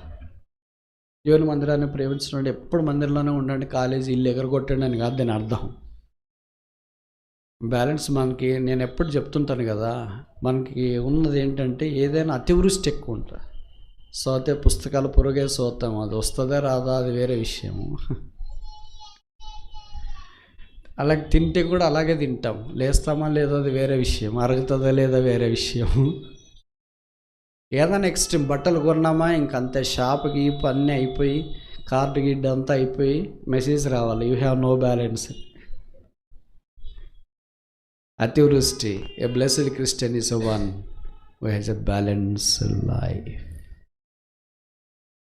దేవుని మందిరాన్ని ప్రేమించడం ఎప్పుడు మందిరంలోనే ఉండండి, కాలేజీ ఇల్లు ఎగరగొట్టండి అని కాదు దాని అర్థం. బ్యాలెన్స్ మనకి, నేను ఎప్పుడు చెప్తుంటాను కదా, మనకి ఉన్నది ఏంటంటే ఏదైనా అతివృష్టి ఎక్కువ ఉంటుంది. సోతే పుస్తకాలు పురుగే సోతాం, అది వస్తుందా రాదా అది వేరే విషయము. అలాగే తింటే కూడా అలాగే తింటాం, లేస్తామా లేదో అది వేరే విషయం, అరుగుతుందా లేదా వేరే విషయం. ఏదైనా ఎక్స్ట్రీమ్ బట్టలు కొన్నామా ఇంకంతే, షాప్కి గీపు అన్నీ అయిపోయి కార్డు గిడ్డ అంతా అయిపోయి మెసేజ్ రావాలి, యూ హ్యావ్ నో బ్యాలెన్స్. అతివృష్టి. A blessed Christian is one who has a balanced life.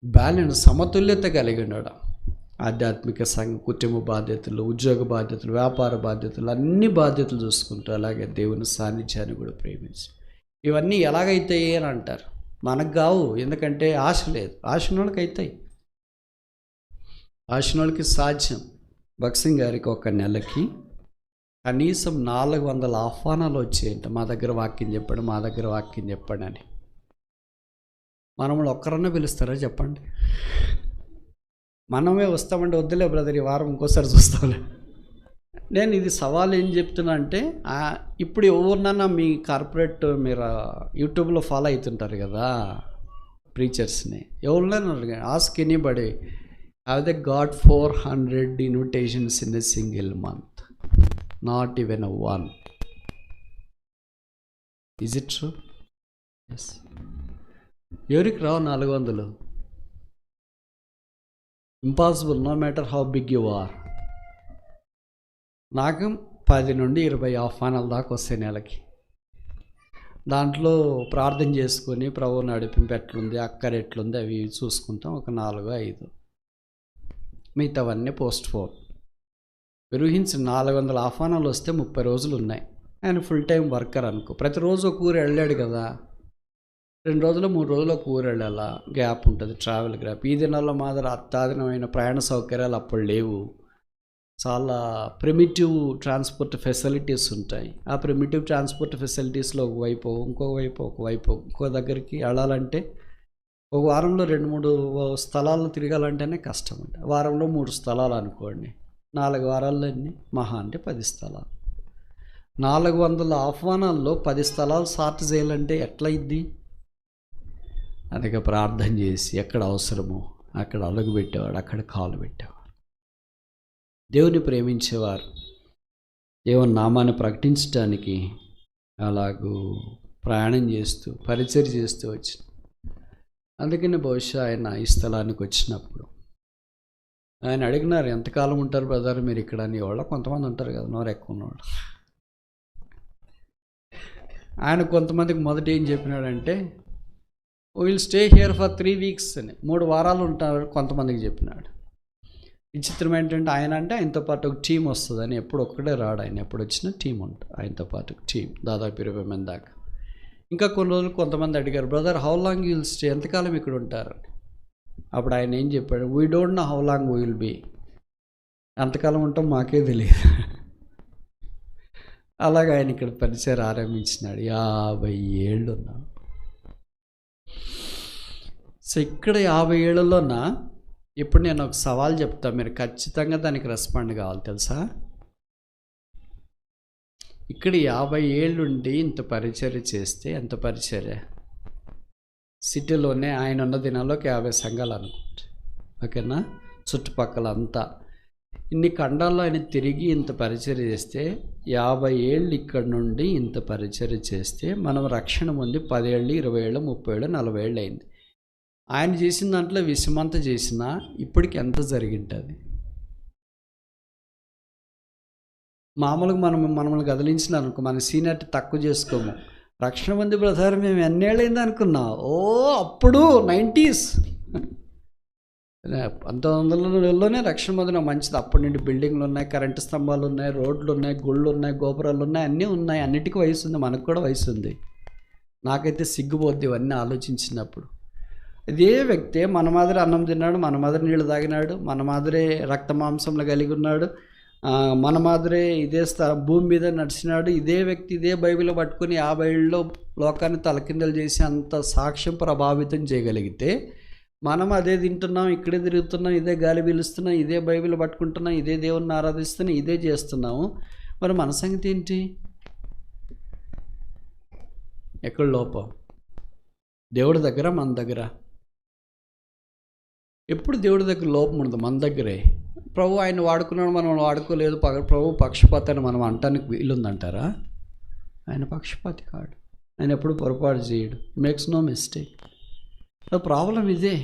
Balance, సమతుల్యత కలిగి ఉండడం. ఆధ్యాత్మిక సంఘ, కుటుంబ బాధ్యతలు, ఉద్యోగ బాధ్యతలు, వ్యాపార బాధ్యతలు, అన్ని బాధ్యతలు చూసుకుంటూ అలాగే దేవుని సాన్నిధ్యాన్ని కూడా ప్రేమించి, ఇవన్నీ ఎలాగైతాయి అని అంటారు. మనకు కావు, ఎందుకంటే ఆశ లేదు. ఆశనోళ్ళకి అవుతాయి, ఆశనోళ్ళకి సాధ్యం. భక్సింగ్ గారికి ఒక నెలకి కనీసం 400 ఆహ్వానాలు వచ్చాయంట, మా దగ్గర వాక్యం చెప్పండి, మా దగ్గర వాక్యం చెప్పండి అని. మనల్ని ఒక్కరన్నా పిలుస్తారా చెప్పండి? మనమే వస్తామంటే వద్దులే బ్రదర్, ఈ వారం ఇంకోసారి చూస్తాంలే. నేను ఇది సవాల్ ఏం చెప్తున్నా అంటే, ఇప్పుడు ఎవరినన్నా మీ కార్పొరేట్ మీరు యూట్యూబ్లో ఫాలో అవుతుంటారు కదా ప్రీచర్స్ని, ఎవరినైనా అడగండి, ask anybody, have they got 400 invitations in a single month? Not even a one. Is it true? Yes. ఎవరికి రావు 400? Impossible, no matter how big you are. నాకు 10 నుండి 20 ఆహ్వానాల దాకా వస్తాయి నెలకి. దాంట్లో ప్రార్థన చేసుకొని ప్రభువు నడిపింపు ఎట్లుంది, అక్కర ఎట్లుంది అవి చూసుకుంటాం. ఒక 4-5 మిగతావన్నీ పోస్ట్ పోన్. ఊహించిన 400 ఆహ్వానాలు వస్తే 30 రోజులు ఉన్నాయి. ఆయన ఫుల్ టైం వర్కర్ అనుకో, ప్రతిరోజు ఒక ఊరు వెళ్ళాడు కదా, 2 రోజులు 3 రోజులు ఒక ఊరు వెళ్ళాలా, గ్యాప్ ఉంటుంది, ట్రావెల్ గ్యాప్. ఈ దినాల్లో మాదిరి అత్యాధునికమైన ప్రయాణ సౌకర్యాలు అప్పుడు లేవు. చాలా ప్రిమిటివ్ ట్రాన్స్పోర్ట్ ఫెసిలిటీస్ ఉంటాయి. ఆ ప్రిమిటివ్ ట్రాన్స్పోర్ట్ ఫెసిలిటీస్లో ఒకవైపు ఇంకో దగ్గరికి వెళ్ళాలంటే ఒక వారంలో 2-3 స్థలాలు తిరగాలంటేనే కష్టం అండి. వారంలో 3 స్థలాలు అనుకోండి, 4 వారాల్లో ఎన్ని మహా అంటే 10 స్థలాలు. 400 ఆహ్వానాల్లో 10 స్థలాలు సార్ట్ చేయాలంటే ఎట్లయిద్ది? అందుకే ప్రార్థన చేసి ఎక్కడ అవసరమో అక్కడ అడుగు పెట్టేవాడు, అక్కడ కాలు పెట్టేవాడు. దేవుని ప్రేమించేవారు దేవుని నామాన్ని ప్రకటించడానికి అలాగూ ప్రయాణం చేస్తూ పరిచర్య చేస్తూ వచ్చింది. అందుకని బహుశా ఆయన ఈ స్థలానికి వచ్చినప్పుడు ఆయన అడిగినారు, ఎంతకాలం ఉంటారు బ్రదర్ మీరు ఇక్కడ అని. వాళ్ళు కొంతమంది ఉంటారు కదా నోరు ఎక్కువ ఉన్నవాడు. ఆయన కొంతమందికి మొదట ఏం చెప్పినాడంటే, will stay here for 3 weeks అని, 3 వారాలు ఉంటారు కొంతమందికి చెప్పినాడు. విచిత్రం ఏంటంటే ఆయన అంటే ఆయనతో పాటు ఒక టీం వస్తుందని, ఎప్పుడు ఒక్కడే రాడు ఆయన, ఎప్పుడు వచ్చినా టీం ఉంటుంది ఆయనతో పాటు టీం, దాదాపు 20 మంది దాకా. ఇంకా కొన్ని రోజులు కొంతమంది అడిగారు, brother how long you will stay, ఎంతకాలం ఇక్కడ ఉంటారు? అప్పుడు ఆయన ఏం చెప్పాడు, we don't know how long we will be, ఎంతకాలం ఉంటాం మాకే తెలియదు. అలాగే ఆయన ఇక్కడ పరిచయం ఆరంభించినాడు. 50 ఏళ్ళు ఉన్నాడు. సో ఇక్కడ 50 ఏళ్ళలోన ఇప్పుడు నేను ఒక సవాల్ చెప్తా, మీరు ఖచ్చితంగా దానికి రెస్పాండ్ కావాలి. తెలుసా, ఇక్కడ 50 ఏళ్ళుండి ఇంత పరిచర్య చేస్తే ఎంత పరిచర్య? సిటీలోనే ఆయన ఉన్న దినాల్లో 50 సంఘాలు అనుకుంటే, ఓకేనా, చుట్టుపక్కల అంతా ఇన్ని ఖండాల్లో ఆయన తిరిగి ఇంత పరిచర్య చేస్తే, 50 ఏళ్ళు ఇక్కడ నుండి ఇంత పరిచర్య చేస్తే మనం రక్షణ పొంది 10 ఏళ్ళు, 20 ఏళ్ళు, 30 ఏళ్ళు, 40 ఏళ్ళు అయింది. ఆయన చేసిన దాంట్లో విషమంతా చేసినా ఇప్పటికి ఎంత జరిగింటుంది? మామూలుగా మనల్ని కదిలించిన అనుకో, మన సీనియారిటీ తక్కువ చేసుకోము. రక్షణ మంది బ్రదర్ మేము ఎన్నేళ్ళైంది అనుకున్నా, ఓ అప్పుడు 90s 1900లోనే రక్షణ మంది నాకు మంచిది. అప్పటి నుండి బిల్డింగ్లు ఉన్నాయి, కరెంటు స్తంభాలు ఉన్నాయి, రోడ్లు ఉన్నాయి, గుళ్ళు ఉన్నాయి, గోపురాలు ఉన్నాయి, అన్నీ ఉన్నాయి. అన్నిటికీ వయసు ఉంది, మనకు కూడా వయసు ఉంది. నాకైతే సిగ్గుపోద్ది ఇవన్నీ ఆలోచించినప్పుడు. ఇదే వ్యక్తే మన మాదిరి అన్నం తిన్నాడు, మన మాదిరి నీళ్ళు తాగినాడు, మన మాదిరే రక్త మాంసంలో కలిగి ఉన్నాడు, మన మాదిరే ఇదే భూమి మీద నడిచినాడు. ఇదే వ్యక్తి ఇదే బైబిల్ పట్టుకుని 50 ఏళ్ళలో లోకాన్ని తలకిందలు చేసి అంత సాక్ష్యం ప్రభావితం చేయగలిగితే, మనం అదే తింటున్నాం, ఇక్కడే తిరుగుతున్నాం, ఇదే గాలి పీలుస్తున్నాం, ఇదే బైబిల్ పట్టుకుంటున్నాం, ఇదే దేవుణ్ణి ఆరాధిస్తున్నాం, ఇదే చేస్తున్నాము. మరి మన సంగతి ఏంటి? ఎక్కడ లోపం? దేవుడి దగ్గర, మన దగ్గర? ఎప్పుడు దేవుడి దగ్గర లోపం ఉండదు, మన దగ్గరే. ప్రభు ఆయన వాడుకున్నాడు, మనం వాడుకోలేదు, ప్రభు పక్షపాతాన్ని మనం అంటానికి వీలుందంటారా? ఆయన పక్షపాతి కాడు, ఆయన ఎప్పుడు పొరపాటు చేయడు, మేక్స్ నో మిస్టేక్. ప్రాబ్లం ఇదే.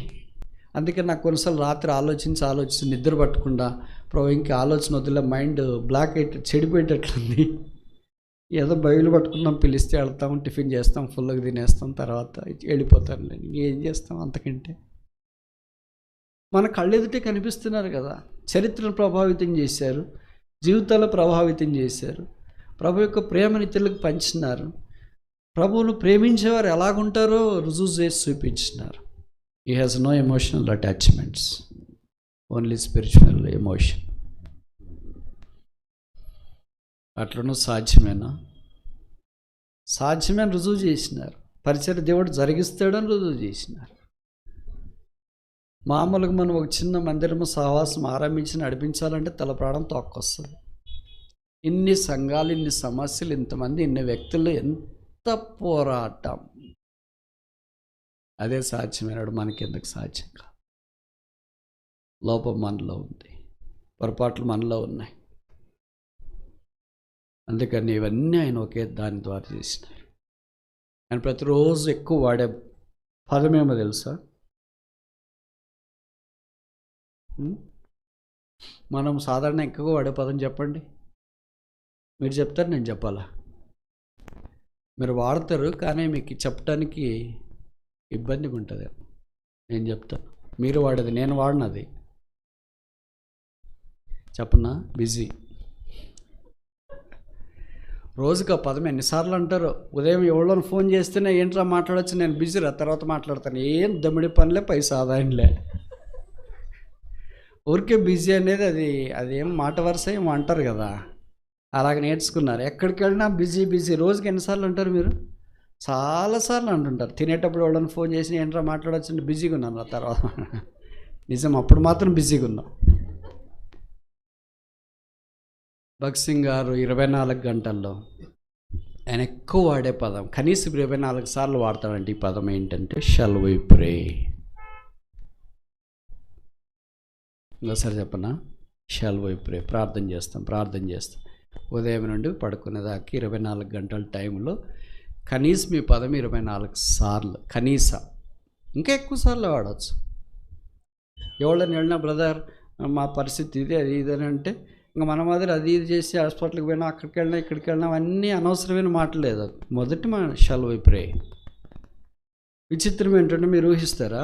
అందుకే నాకు కొన్నిసార్లు రాత్రి ఆలోచించి నిద్ర పట్టకుండా, ప్రభు ఇంక ఆలోచన వదిలే, మైండ్ బ్లాక్ అయితే చెడిపోయేటట్లుంది. ఏదో బయలు పట్టుకున్నాం, పిలిస్తే వెళ్తాం, టిఫిన్ చేస్తాం, ఫుల్గా తినేస్తాం, తర్వాత వెళ్ళిపోతాను. ఏం చేస్తాం అంతకంటే? మన కళ్ళెదుటే కనిపిస్తున్నారు కదా, చరిత్రను ప్రభావితం చేశారు, జీవితాలు ప్రభావితం చేశారు, ప్రభు యొక్క ప్రేమని ఇతరులకు పంచినారు, ప్రభువును ప్రేమించేవారు ఎలాగుంటారో రుజువు చేసి చూపించినారు. He has no emotional attachments, only spiritual emotion. అట్లను సాధ్యమేనా? సాధ్యమని రుజువు చేసినారు. పరిచర్య దేవుడు జరిగిస్తాడని రుజువు చేసినారు. మామూలుగా మనం ఒక చిన్న మందిరము సహవాసం ఆరంభించి నడిపించాలంటే తల ప్రాణం తోక్కొస్తుంది. ఇన్ని సంఘాలు, ఇన్ని సమస్యలు, ఇంతమంది, ఇన్ని వ్యక్తులు, ఎంత పోరాటం. అదే సాధ్యమైనాడు, మనకెందుకు సాధ్యం కాదు? లోపం మనలో ఉంది, పొరపాట్లు మనలో ఉన్నాయి. అందుకని ఇవన్నీ ఆయన ఒకే దాని ద్వారా చేసినారు. ఆయన ప్రతిరోజు ఎక్కువ వాడే పదమేమో తెలుసా? మనం సాధారణ ఎక్కువ వాడే పదం చెప్పండి. మీరు చెప్తారు, నేను చెప్పాలా? మీరు వాడతారు, కానీ మీకు చెప్పడానికి ఇబ్బందిగా ఉంటుంది. నేను చెప్తాను, మీరు వాడేది నేను వాడినది చెప్పనా? బిజీ. రోజుకు ఆ పదం ఎన్నిసార్లు అంటారు? ఉదయం ఎవరిలోని ఫోన్ చేస్తేనే ఏంట్రా మాట్లాడచ్చు, నేను బిజీరా, తర్వాత మాట్లాడతాను. ఏం దమ్మిడి పనిలే, పైసా ఆదాయంలే. ఊరికే బిజీ అనేది అదేం మాట వరుస ఏమో అంటారు కదా, అలాగ నేర్చుకున్నారు. ఎక్కడికి వెళ్ళినా బిజీ బిజీ. రోజుకి ఎన్నిసార్లు అంటారు మీరు? చాలాసార్లు అంటుంటారు. తినేటప్పుడు ఎవరైనా ఫోన్ చేసి ఏంట్రా మాట్లాడచ్చు అంటే బిజీగా ఉన్నాను, తర్వాత నిజం, అప్పుడు మాత్రం బిజీగా ఉన్నాం. భగత్ సింగ్ గారు 24 గంటల్లో ఆయన ఎక్కువ వాడే పదం, కనీసం 24 సార్లు వాడతాడంటే ఈ పదం ఏంటంటే షల్ వి ప్రే. ఇంకోసారి చెప్పనా? షల్ వి ప్రే. ప్రార్థన చేస్తాం. ఉదయం నుండి పడుకునేదాకా 24 గంటల టైంలో కనీసం ఈ పదం 24 సార్లు, కనీసం. ఇంకా ఎక్కువ సార్లు వాడవచ్చు. ఎవరైనా వెళ్ళినా బ్రదర్ మా పరిస్థితి ఇది అది ఇదని అంటే, ఇంకా మన మాదిరి అది ఇది చేసి హాస్పిటల్కి పోయినా, అక్కడికి వెళ్ళినా, ఇక్కడికి వెళ్ళినా, అన్నీ అనవసరమైన మాటలేదు. మొదటి మన షల్ వి ప్రే. విచిత్రం ఏంటంటే, మీరు ఊహిస్తారా?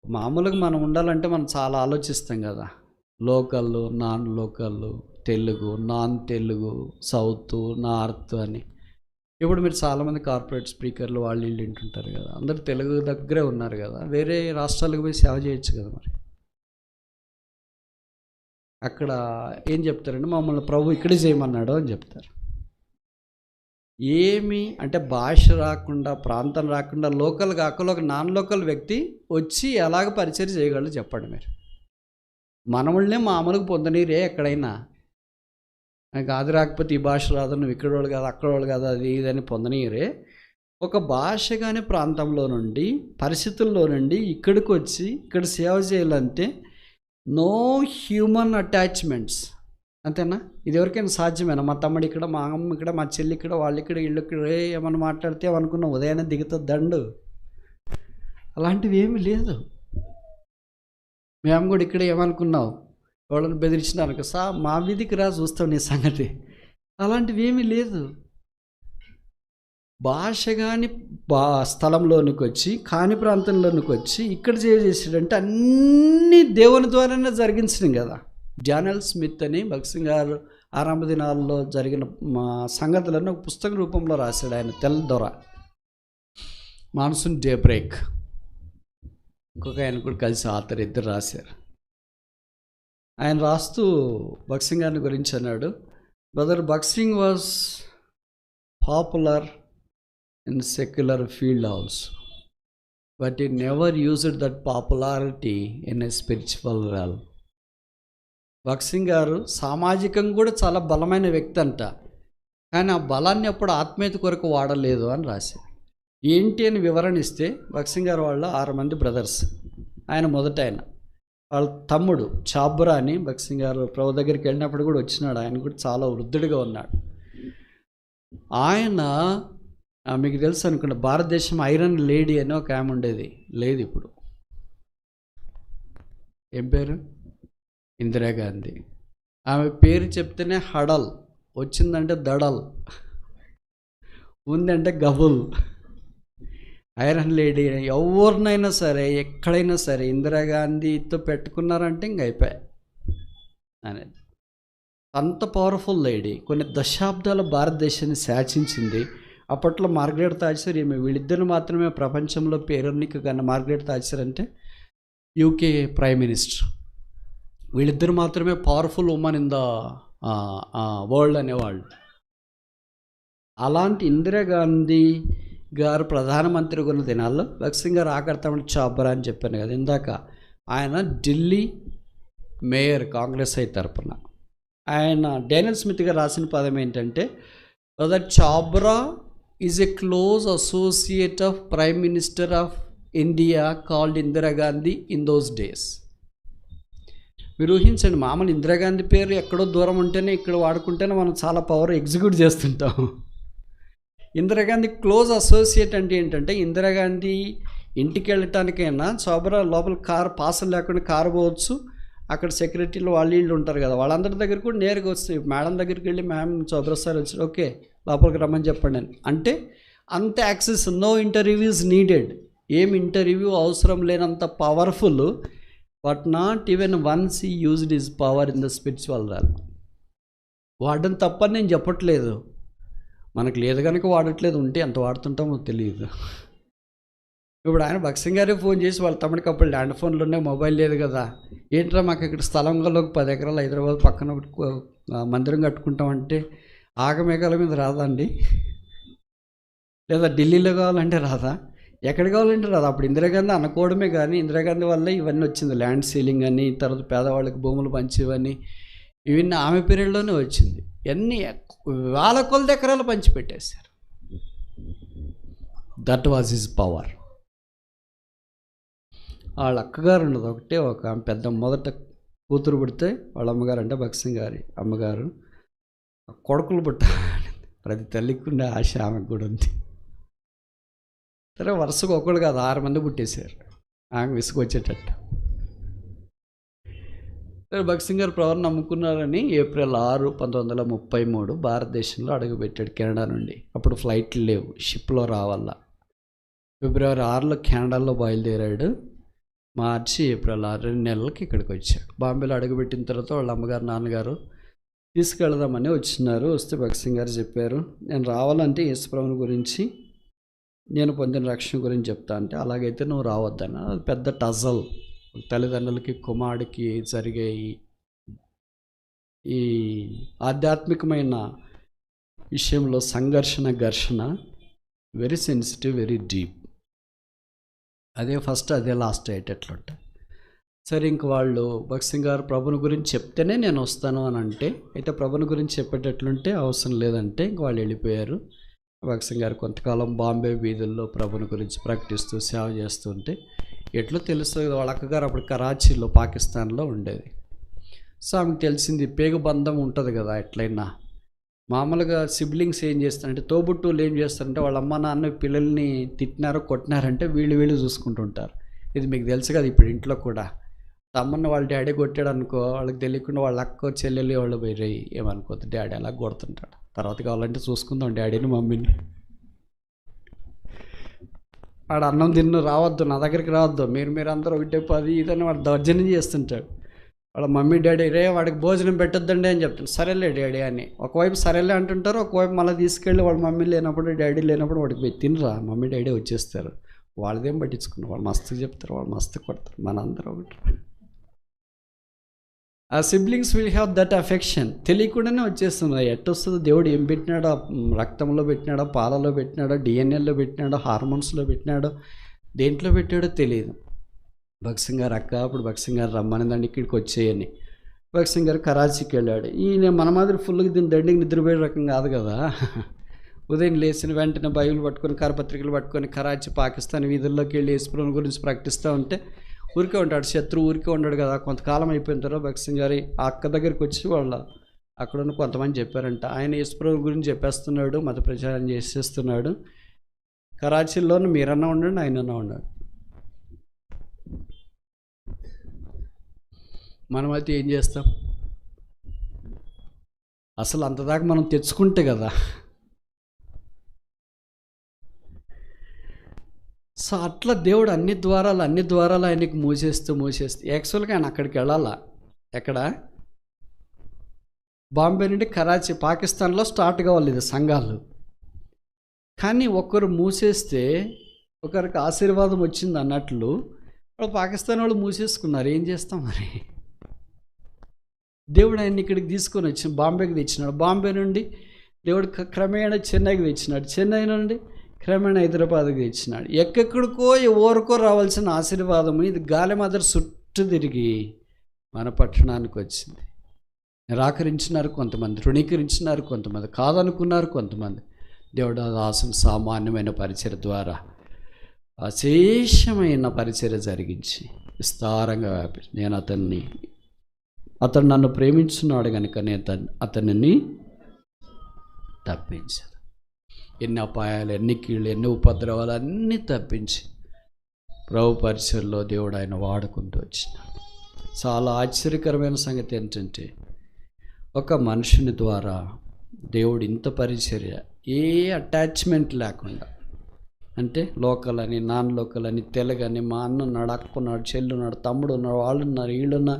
మామూలుగా మనం ఉండాలంటే మనం చాలా ఆలోచిస్తాం కదా, local, non local, Telugu, non Telugu, south, north అని. ఇప్పుడు మీరు చాలామంది కార్పొరేట్ స్పీకర్లు వాళ్ళు వీళ్ళు వింటుంటారు కదా, అందరు తెలుగు దగ్గరే ఉన్నారు కదా, వేరే రాష్ట్రాలకు పోయి సేవ చేయొచ్చు కదా. మరి అక్కడ ఏం చెప్తారంటే, మమ్మల్ని ప్రభు ఇక్కడే చేయమన్నాడు అని చెప్తారు. ఏమి అంటే భాష రాకుండా, ప్రాంతం రాకుండా, లోకల్ కాకుండా ఒక నాన్ లోకల్ వ్యక్తి వచ్చి ఎలాగ పరిచయం చేయగలరు చెప్పండి మీరు? మనముళ్ళనే మామూలుగా పొందనీరే ఎక్కడైనా. నాకు అది రాకపోతే ఈ భాష రాదు, నువ్వు ఇక్కడ వాళ్ళు కాదు, అక్కడ వాళ్ళు కాదు, అది ఇదని పొందనీరే. ఒక భాష కానీ ప్రాంతంలో నుండి, పరిస్థితుల్లో నుండి ఇక్కడికి వచ్చి ఇక్కడ సేవ చేయాలంటే నో హ్యూమన్ అటాచ్మెంట్స్, అంతేనా? ఇది ఎవరికైనా సాధ్యమేనా? మా తమ్ముడు ఇక్కడ, మా అమ్మ ఇక్కడ, మా చెల్లి ఇక్కడ, వాళ్ళు ఇక్కడ, వీళ్ళు ఇక్కడ, ఏమన్నా మాట్లాడితే ఏమనుకున్నాం ఉదయాన్నే దిగుతుంది దండు. అలాంటివి ఏమీ లేదు. మేము కూడా ఇక్కడ ఏమనుకున్నావు, వాళ్ళని బెదిరించినారు, మా వీధికి రా చూస్తావు నీ సంగతి. అలాంటివి ఏమీ లేదు. భాష కానీ స్థలంలోనికి వచ్చి కాని ప్రాంతంలోనికి వచ్చి ఇక్కడ చేసాడంటే అన్నీ దేవుని ద్వారానే జరిగించడం కదా. జానల్ స్మిత్ అని భగత్ సింగ్ గారు ఆరంభ దినాల్లో జరిగిన సంగతులను ఒక పుస్తక రూపంలో రాశాడు. ఆయన తెల్ల దొర, మాన్సూన్ డే బ్రేక్, ఇంకొక ఆయన కూడా కలిసి ఆథర్, ఇద్దరు రాశారు. ఆయన రాస్తూ భగత్ సింగ్ గారిని గురించి అన్నాడు, brother Bhagat Singh was popular in secular field also, but he never used that popularity in a spiritual realm. Bhagat Singh గారు సామాజికంగా కూడా చాలా బలమైన వ్యక్తి అంట, కానీ ఆ బలాన్ని అప్పుడు ఆత్మీయత కొరకు వాడలేదు అని రాశారు. ఏంటి అని వివరణ ఇస్తే, భగత్ సింగ్ గారు వాళ్ళ 6 మంది బ్రదర్స్, ఆయన మొదట ఆయన వాళ్ళ తమ్ముడు చాబురా అని భగత్ సింగ్ గారు ప్రభు దగ్గరికి వెళ్ళినప్పుడు కూడా వచ్చినాడు. ఆయన కూడా చాలా వృద్ధుడిగా ఉన్నాడు. ఆయన మీకు తెలుసు అనుకుంటా, భారతదేశం ఐరన్ లేడీ అని ఒక ఆమె ఉండేది, లేదు ఇప్పుడు. ఏం పేరు? ఇందిరాగాంధీ. ఆమె పేరు చెప్తేనే హడల్, వచ్చిందంటే దడల్, ఉందంటే గబుల్. Iron lady. ఎవరినైనా సరే ఎక్కడైనా సరే ఇందిరాగాంధీతో పెట్టుకున్నారంటే ఇంక అయిపోయాయి అనేది. అంత పవర్ఫుల్ లేడీ. కొన్ని దశాబ్దాల భారతదేశాన్ని శాసించింది. అప్పట్లో మార్గరెట్ థాచర్, ఈమె, వీళ్ళిద్దరు మాత్రమే ప్రపంచంలో పేరెన్నిక కన్నా. మార్గరెట్ థాచర్ అంటే యూకే ప్రైమ్ మినిస్టర్. వీళ్ళిద్దరు మాత్రమే powerful women in the world అనేవాళ్ళు. అలాంటి ఇందిరాగాంధీ గారు ప్రధానమంత్రి ఉన్న దినాల్లో భగత్ సింగ్ గారు ఆకర్తమని చాబరా అని చెప్పాను కదా ఇందాక. ఆయన ఢిల్లీ మేయర్, కాంగ్రెస్ అయి తరపున. ఆయన డానియల్ స్మిత్ గారు రాసిన పదం ఏంటంటే, brother చాబరా is a close associate of Prime Minister of India called Indira Gandhi in those days. మీరు ఊహించండి, మామూలు ఇందిరాగాంధీ పేరు ఎక్కడో దూరం ఉంటేనే ఇక్కడ వాడుకుంటేనే మనం చాలా పవర్ ఎగ్జిక్యూట్ చేస్తుంటాం. ఇందిరాగాంధీ క్లోజ్ అసోసియేట్ అంటే ఏంటంటే, ఇందిరాగాంధీ ఇంటికి వెళ్ళటానికైనా చాబరా లోపల కారు పాసులు లేకుండా కారు పోవచ్చు. అక్కడ సెక్రటరీలు వాళ్ళు వీళ్ళు ఉంటారు కదా, వాళ్ళందరి దగ్గర కూడా నేరుగా వస్తాయి. మేడం దగ్గరికి వెళ్ళి, మ్యామ్ చాబరా సార్ వచ్చారు, ఓకే లోపలికి రమ్మని చెప్పండి అని అంటే, అంత యాక్సెస్, నో ఇంటర్వ్యూస్ నీడెడ్. ఏం ఇంటర్వ్యూ అవసరం లేనంత powerful. But not even once he used his power in the spiritual realm. వాడడం తప్పని నేను చెప్పట్లేదు, మనకు లేదు కనుక వాడట్లేదు, ఉంటే ఎంత వాడుతుంటామో తెలియదు. ఇప్పుడు ఆయన భగత్ సింగ్ గారే ఫోన్ చేసి వాళ్ళ తమ్ముడికి అప్పుడు ల్యాండ్ ఫోన్లు ఉన్నాయి, మొబైల్ లేదు కదా, ఏంట్రా మాకు ఇక్కడ స్థలంలో 10 ఎకరాలు హైదరాబాద్ పక్కన మందిరం కట్టుకుంటామంటే ఆగమేఘాల మీద రాదండి, లేదా ఢిల్లీలో కావాలంటే రాదా, ఎక్కడ కావాలంటే రాదా. అప్పుడు ఇందిరాగాంధీ అనుకోవడమే కానీ, ఇందిరాగాంధీ వల్ల ఇవన్నీ వచ్చింది. ల్యాండ్ సీలింగ్ అని, తర్వాత పేదవాళ్ళకి భూములు పంచివని, ఇవన్నీ ఆమె పీరియడ్లోనే వచ్చింది. ఎన్ని వేల కొలది ఎకరాలు పంచిపెట్టేశారు. That was his power. వాళ్ళ అక్కగారు ఉన్నది ఒకటే, ఒక పెద్ద మొదట కూతురు పుడితే వాళ్ళ అమ్మగారు అంటే భగత్ సింగ్ గారి అమ్మగారు, కొడుకులు పుట్టాలి ప్రతి తల్లికి ఉండే ఆశ ఆమెకు కూడా ఉంది. సరే వరుసగా ఒకళ్ళు కాదు 6 మంది పుట్టేశారు, ఆమె విసుగొచ్చేటట్టు. సరే భగత్ సింగ్ గారు ప్రవరణ నమ్ముకున్నారని ఏప్రిల్ 6, 1933 భారతదేశంలో అడుగుపెట్టాడు కెనడా నుండి. అప్పుడు ఫ్లైట్లు లేవు, షిప్లో రావాల. ఫిబ్రవరి 6లో కెనడాలో బయలుదేరాడు. మార్చి, ఏప్రిల్ 6 2 నెలలకి ఇక్కడికి వచ్చాడు. బాంబేలో అడుగుపెట్టిన తర్వాత వాళ్ళ అమ్మగారు నాన్నగారు తీసుకెళ్దామని వచ్చినారు. వస్తే భగత్ సింగ్ గారు చెప్పారు, నేను రావాలంటే యేసుప్రభుని గురించి, నేను పొందిన రక్షణ గురించి చెప్తా అంటే, అలాగైతే నువ్వు రావద్దన్న. అది పెద్ద టజల్, తల్లిదండ్రులకి కుమారుడికి జరిగే ఈ ఆధ్యాత్మికమైన విషయంలో సంఘర్షణ, ఘర్షణ వెరీ సెన్సిటివ్, వెరీ డీప్. అదే ఫస్ట్, అదే లాస్ట్ అయ్యేటట్లుంటాయి. సరే ఇంక వాళ్ళు భగత్ సింగ్ గారు ప్రభుని గురించి చెప్తేనే నేను వస్తాను అని అంటే, అయితే ప్రభుని గురించి చెప్పేటట్లుంటే అవసరం లేదంటే ఇంక వాళ్ళు వెళ్ళిపోయారు. భగత్ సింగ్ గారు కొంతకాలం బాంబే వీధుల్లో ప్రభుని గురించి ప్రకటిస్తూ సేవ చేస్తుంటే, ఎట్లా తెలుస్తుంది, వాళ్ళ అక్కగారు అప్పుడు కరాచీలో పాకిస్తాన్లో ఉండేది. సో ఆమెకు తెలిసింది, పేగు బంధం ఉంటుంది కదా ఎట్లయినా. మామూలుగా సిబ్లింగ్స్ ఏం చేస్తారంటే, తోబుట్టువులు ఏం చేస్తారంటే, వాళ్ళ అమ్మ నాన్న పిల్లల్ని తిట్టినారో కొట్టినారంటే వీళ్ళు చూసుకుంటుంటారు. ఇది మీకు తెలుసు కదా ఇప్పుడు ఇంట్లో కూడా. తమ్ముని వాళ్ళ డాడీ కొట్టాడు అనుకో, వాళ్ళకి తెలియకుండా వాళ్ళ అక్క చెల్లెలు వాళ్ళు పోయి ఏమనుకోద్దు, డాడీ అలా కొడుతుంటాడు. తర్వాత కావాలంటే చూసుకుందాం డాడీని మమ్మీని. వాడు అన్నం తిన్ను రావద్దు, నా దగ్గరికి రావద్దు, మీరు అందరూ ఒకటే 10 ఇదని వాడు దౌర్జన్యం చేస్తుంటాడు. వాళ్ళ మమ్మీ డాడీ వాడికి భోజనం పెట్టొద్దండి అని చెప్తాను. సరేలే డాడీ అని ఒకవైపు సరేలే అంటుంటారు, ఒకవైపు మళ్ళీ తీసుకెళ్ళి వాళ్ళ మమ్మీ లేనప్పుడు డాడీ లేనప్పుడు వాడికి పోయి తినరా, మమ్మీ డాడీ వచ్చేస్తారు. వాళ్ళదేం పట్టించుకున్నారు, వాళ్ళు మస్తు చెప్తారు, వాళ్ళు మస్తు కొడతారు. మనందరూ ఒకటి. ఆ siblings will have that affection. తెలియకుండానే వచ్చేస్తుంది. ఎట్టొస్తుందో, దేవుడు ఏం పెట్టినాడో, రక్తంలో పెట్టినాడో, పాలలో పెట్టినాడో, డిఎన్ఏలో పెట్టినాడో, హార్మోన్స్లో పెట్టినాడో, దేంట్లో పెట్టాడో తెలియదు. భగత్ గారు అక్క అప్పుడు భగత్ గారు రమ్మనిందండి ఇక్కడికి వచ్చేయని. భగత్ గారు కరాచీకి వెళ్ళాడు. ఈయన మన మాదిరి ఫుల్గా దీని దండికి నిద్రపోయే రకం కాదు కదా. ఉదయం లేచిన వెంటనే బైబిల్ పట్టుకొని, కరపత్రికలు పట్టుకొని కరాచీ పాకిస్తాన్ వీధుల్లోకి వెళ్ళి యేసుప్రభుని గురించి ప్రకటిస్తూ ఉంటే ఊరికే ఉంటాడు. శత్రువు ఊరికే ఉన్నాడు కదా. కొంతకాలం అయిపోయిన తర్వాత భగత్ గారి ఆ అక్క దగ్గరికి వచ్చి వాళ్ళ అక్కడున్న కొంతమంది చెప్పారంట, ఆయన యేసుప్రభు గురించి చెప్పేస్తున్నాడు, మత ప్రచారం చేసేస్తున్నాడు, కరాచీలోనూ మీరన్నా ఉండండి, ఆయనన్నా ఉండండి. మనమైతే ఏం చేస్తాం? అసలు అంతదాకా మనం తెచ్చుకుంటే కదా. సో అట్లా దేవుడు అన్ని ద్వారాలు ఆయనకి మూసేస్తూ యాక్చువల్గా ఆయన అక్కడికి వెళ్ళాలా. ఎక్కడ? బాంబే నుండి కరాచీ, పాకిస్తాన్లో స్టార్ట్ కావాలి ఇది సంఘాలు. కానీ ఒక్కరు మూసేస్తే ఒకరికి ఆశీర్వాదం వచ్చింది అన్నట్లు వాళ్ళు పాకిస్తాన్ వాళ్ళు మూసేసుకున్నారు. ఏం చేస్తాం మరి? దేవుడు ఆయన్ని ఇక్కడికి తీసుకొని వచ్చి బాంబేకి తెచ్చినాడు. బాంబే నుండి దేవుడు క్రమేణా చెన్నైకి తెచ్చినాడు. చెన్నై నుండి క్రమేణా హైదరాబాద్కి తెచ్చినాడు. ఎక్కడికో ఎవరికో రావాల్సిన ఆశీర్వాదం ఇది గాలి మాదిరి చుట్టూ తిరిగి మన పట్టణానికి వచ్చింది. నిరాకరించినారు కొంతమంది, తృణీకరించినారు కొంతమంది, కాదనుకున్నారు కొంతమంది. దేవుడు దాసం సామాన్యమైన పరిచర్య ద్వారా అశేషమైన పరిచర్య జరిగించి విస్తారంగా వ్యాపి నేను అతను నన్ను ప్రేమించున్నాడు కనుక నేను అతనిని తప్పించాను. ఎన్ని అపాయాలు, ఎన్ని కీళ్ళు, ఎన్ని ఉపద్రవాలు అన్నీ తప్పించి ప్రభు పరిచర్లో దేవుడు ఆయన వాడుకుంటూ వచ్చినాడు. చాలా ఆశ్చర్యకరమైన సంగతి ఏంటంటే ఒక మనుషుని ద్వారా దేవుడు ఇంత పరిచర్య ఏ అటాచ్మెంట్ లేకుండా, అంటే లోకల్ అని, నాన్ లోకల్ అని, తెలుగని, మా అన్న ఉన్నాడు, అక్క ఉన్నాడు, చెల్లు ఉన్నాడు, తమ్ముడు ఉన్నాడు, వాళ్ళు ఉన్నారు, వీళ్ళున్నా,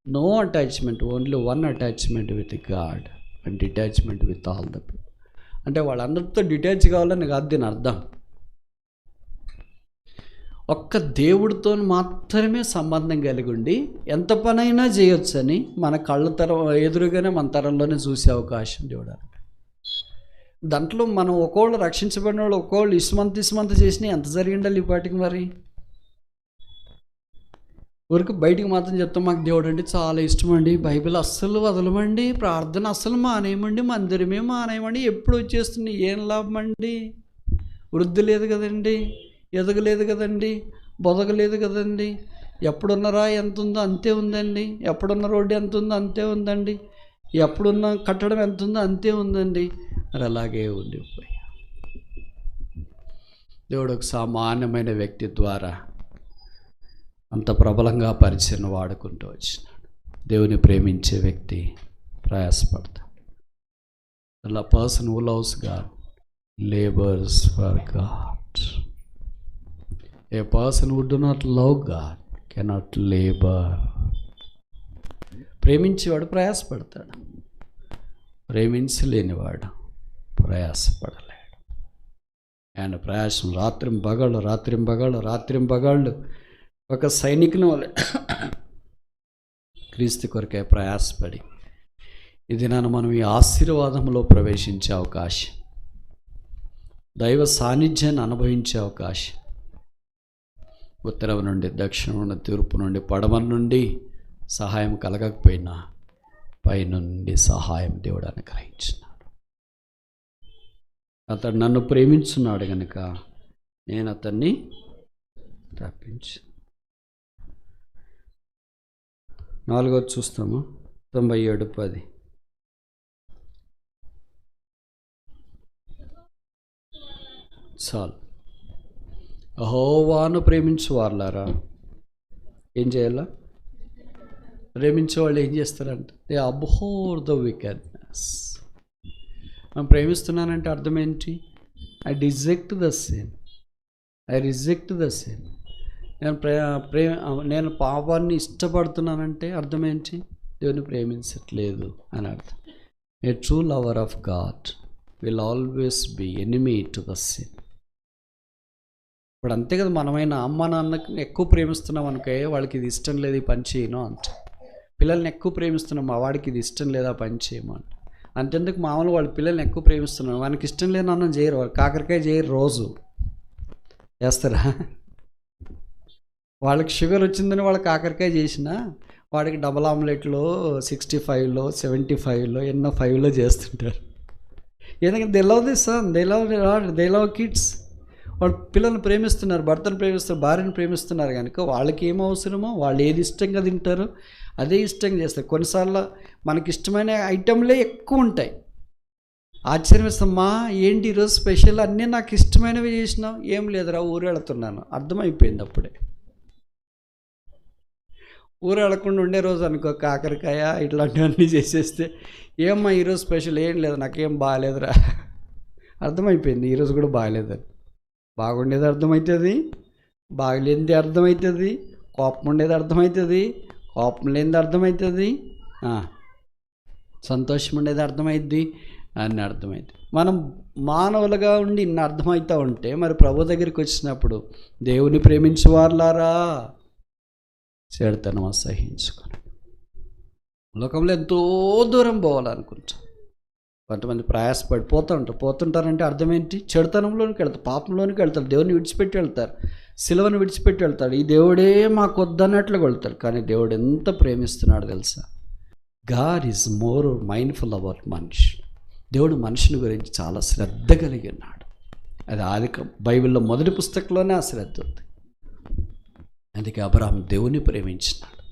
no attachment, only one attachment with God and detachment with all the people. అంటే వాళ్ళందరితో డిటాచ్ కావాలని కాదు దీని అర్థం. ఒక్క దేవుడితో మాత్రమే సంబంధం కలిగి ఉండి ఎంత పనైనా చేయొచ్చని మన కళ్ళ ఎదురుగానే మన తరంలోనే చూసే అవకాశం దేవుడు. దాంట్లో మనం ఒక్కోళ్ళు రక్షించబడిన వాళ్ళు ఒక్కోళ్ళు ఇసుమంత చేసినా ఎంత జరిగిండాలి ఈ పాటికి. మరి ఊరికి బయటికి మాత్రం చెప్తాం మాకు దేవుడు అంటే చాలా ఇష్టం అండి, బైబిల్ అస్సలు వదలమండి, ప్రార్థన అస్సలు మానేయమండి, మందిరమే మానేయమండి, ఎప్పుడు వచ్చేస్తుంది, ఏం లాభం అండి, వృద్ధి లేదు కదండి, ఎదగలేదు కదండి, బొదగలేదు కదండి, ఎప్పుడున్నరా ఎంత ఉందో అంతే ఉందండి, ఎప్పుడున్న రోడ్డు ఎంత ఉందో అంతే ఉందండి, ఎప్పుడున్న కట్టడం ఎంత ఉందో అంతే ఉందండి. మరి అలాగే ఉండిపోయా. దేవుడు ఒక సామాన్యమైన వ్యక్తి ద్వారా అంత ప్రబలంగా పరిచయం వాడుకుంటూ వచ్చినాడు. దేవుని ప్రేమించే వ్యక్తి ప్రయాసపడతాడు. అలా person who loves God labours for God. A person who do not love God cannot labour. ప్రేమించేవాడు ప్రయాసపడతాడు, ప్రేమించలేనివాడు ప్రయాసపడలేడు. ఆయన ప్రయాసం రాత్రింబగళ్ళు ఒక సైనికుని వలె క్రీస్తు కొరకే ప్రయాసపడి ఇది నన్ను మనం ఈ ఆశీర్వాదంలో ప్రవేశించే అవకాశం, దైవ సాన్నిధ్యాన్ని అనుభవించే అవకాశం, ఉత్తరం నుండి, దక్షిణం నుండి, తూర్పు నుండి, పడమర నుండి సహాయం కలగకపోయినా పైనుండి సహాయం దేవుడు అనుగ్రహించినాడు. అతడు నన్ను ప్రేమించున్నాడు కనుక నేను అతన్ని తప్పించు. 4 చూస్తాము, 97:10. చాలు. యెహోవాను ప్రేమించు వారలారా ఏం చేయాలా? ప్రేమించే వాళ్ళు ఏం చేస్తారంటే దే అబ్హోర్ ద వికెడ్నెస్. మనం ప్రేమిస్తున్నానంటే అర్థం ఏంటి? I reject the sin. నేను పాపాన్ని ఇష్టపడుతున్నానంటే అర్థం ఏంటి? దేవుని ప్రేమించట్లేదు అని అర్థం. A true lover of God will always be enemy to the sin. ఇప్పుడు అంతే కదా, మనమైనా అమ్మ నాన్నకి ఎక్కువ ప్రేమిస్తున్నాం అనుకో, వాళ్ళకి ఇది ఇష్టం లేదు ఈ పని చేయను అంట. పిల్లల్ని ఎక్కువ ప్రేమిస్తున్నాం, మా వాడికి ఇది ఇష్టం లేదా పని చేయము అంట. అంతెందుకు మామూలు వాళ్ళ పిల్లల్ని ఎక్కువ ప్రేమిస్తున్నాం, వానికి ఇష్టం లేని అన్నం చేయరు, వాళ్ళు కాకరకాయ చేయరు, రోజు చేస్తారా? వాళ్ళకి షుగర్ వచ్చిందని వాళ్ళు కాకరకాయ చేసినా వాడికి డబల్ ఆమ్లెట్లో 65లో 75లో ఎన్నో 5లో చేస్తుంటారు. ఎందుకంటే they love this son, they love kids. వాళ్ళు పిల్లల్ని ప్రేమిస్తున్నారు, భర్తను ప్రేమిస్తున్నారు, భార్యను ప్రేమిస్తున్నారు కనుక వాళ్ళకి ఏం అవసరమో వాళ్ళు ఏది ఇష్టంగా తింటారో అదే ఇష్టంగా చేస్తారు. కొన్నిసార్లు మనకి ఇష్టమైన ఐటెంలే ఎక్కువ ఉంటాయి. ఆశ్చర్యమేస్తమ్మా, ఏంటి ఈరోజు స్పెషల్, అన్నీ నాకు ఇష్టమైనవి చేసినావు. ఏం లేదురా ఊరు వెళుతున్నాను, అర్థమైపోయింది అప్పుడే. ఊరు వెళ్ళకుండా ఉండే రోజు అనుకో, కాకరకాయ ఇట్లాంటివన్నీ చేసేస్తే ఏమ్మా ఈరోజు స్పెషల్, ఏం లేదు నాకేం బాగాలేదురా, అర్థమైపోయింది ఈరోజు కూడా బాగాలేదని. బాగుండేది అర్థమవుతుంది, బాగలేనిది అర్థమవుతుంది, కోపం ఉండేది అర్థమవుతుంది, కోపం లేనిది అర్థమవుతుంది, సంతోషం ఉండేది అర్థమైద్ది, అన్నీ అర్థమైంది. మనం మానవులుగా ఉండి ఇన్ని అర్థమవుతూ ఉంటే మరి ప్రభు దగ్గరికి వచ్చినప్పుడు దేవుని ప్రేమించేవారులారా చెడుతనం అసహించుకొని లోకంలో ఎంతో దూరం పోవాలనుకుంటాం. కొంతమంది ప్రయాసపడి పోతుంటారంటే అర్థం ఏంటి? చెడుతనంలోనికి వెళ్తారు, పాపంలోనికి వెళ్తారు, దేవుని విడిచిపెట్టి వెళ్తారు, సిలువను విడిచిపెట్టి వెళ్తాడు. ఈ దేవుడే మాకు వద్దన్నట్లుగా వెళ్తారు. కానీ దేవుడు ఎంత ప్రేమిస్తున్నాడు తెలుసా? God is more mindful about మనిషి. దేవుడు మనిషిని గురించి చాలా శ్రద్ధ కలిగి ఉన్నాడు. అది బైబిల్లో మొదటి పుస్తకంలోనే ఆ శ్రద్ధ ఉంది. అందుకే అబ్రహాం దేవుని ప్రేమించినాడు,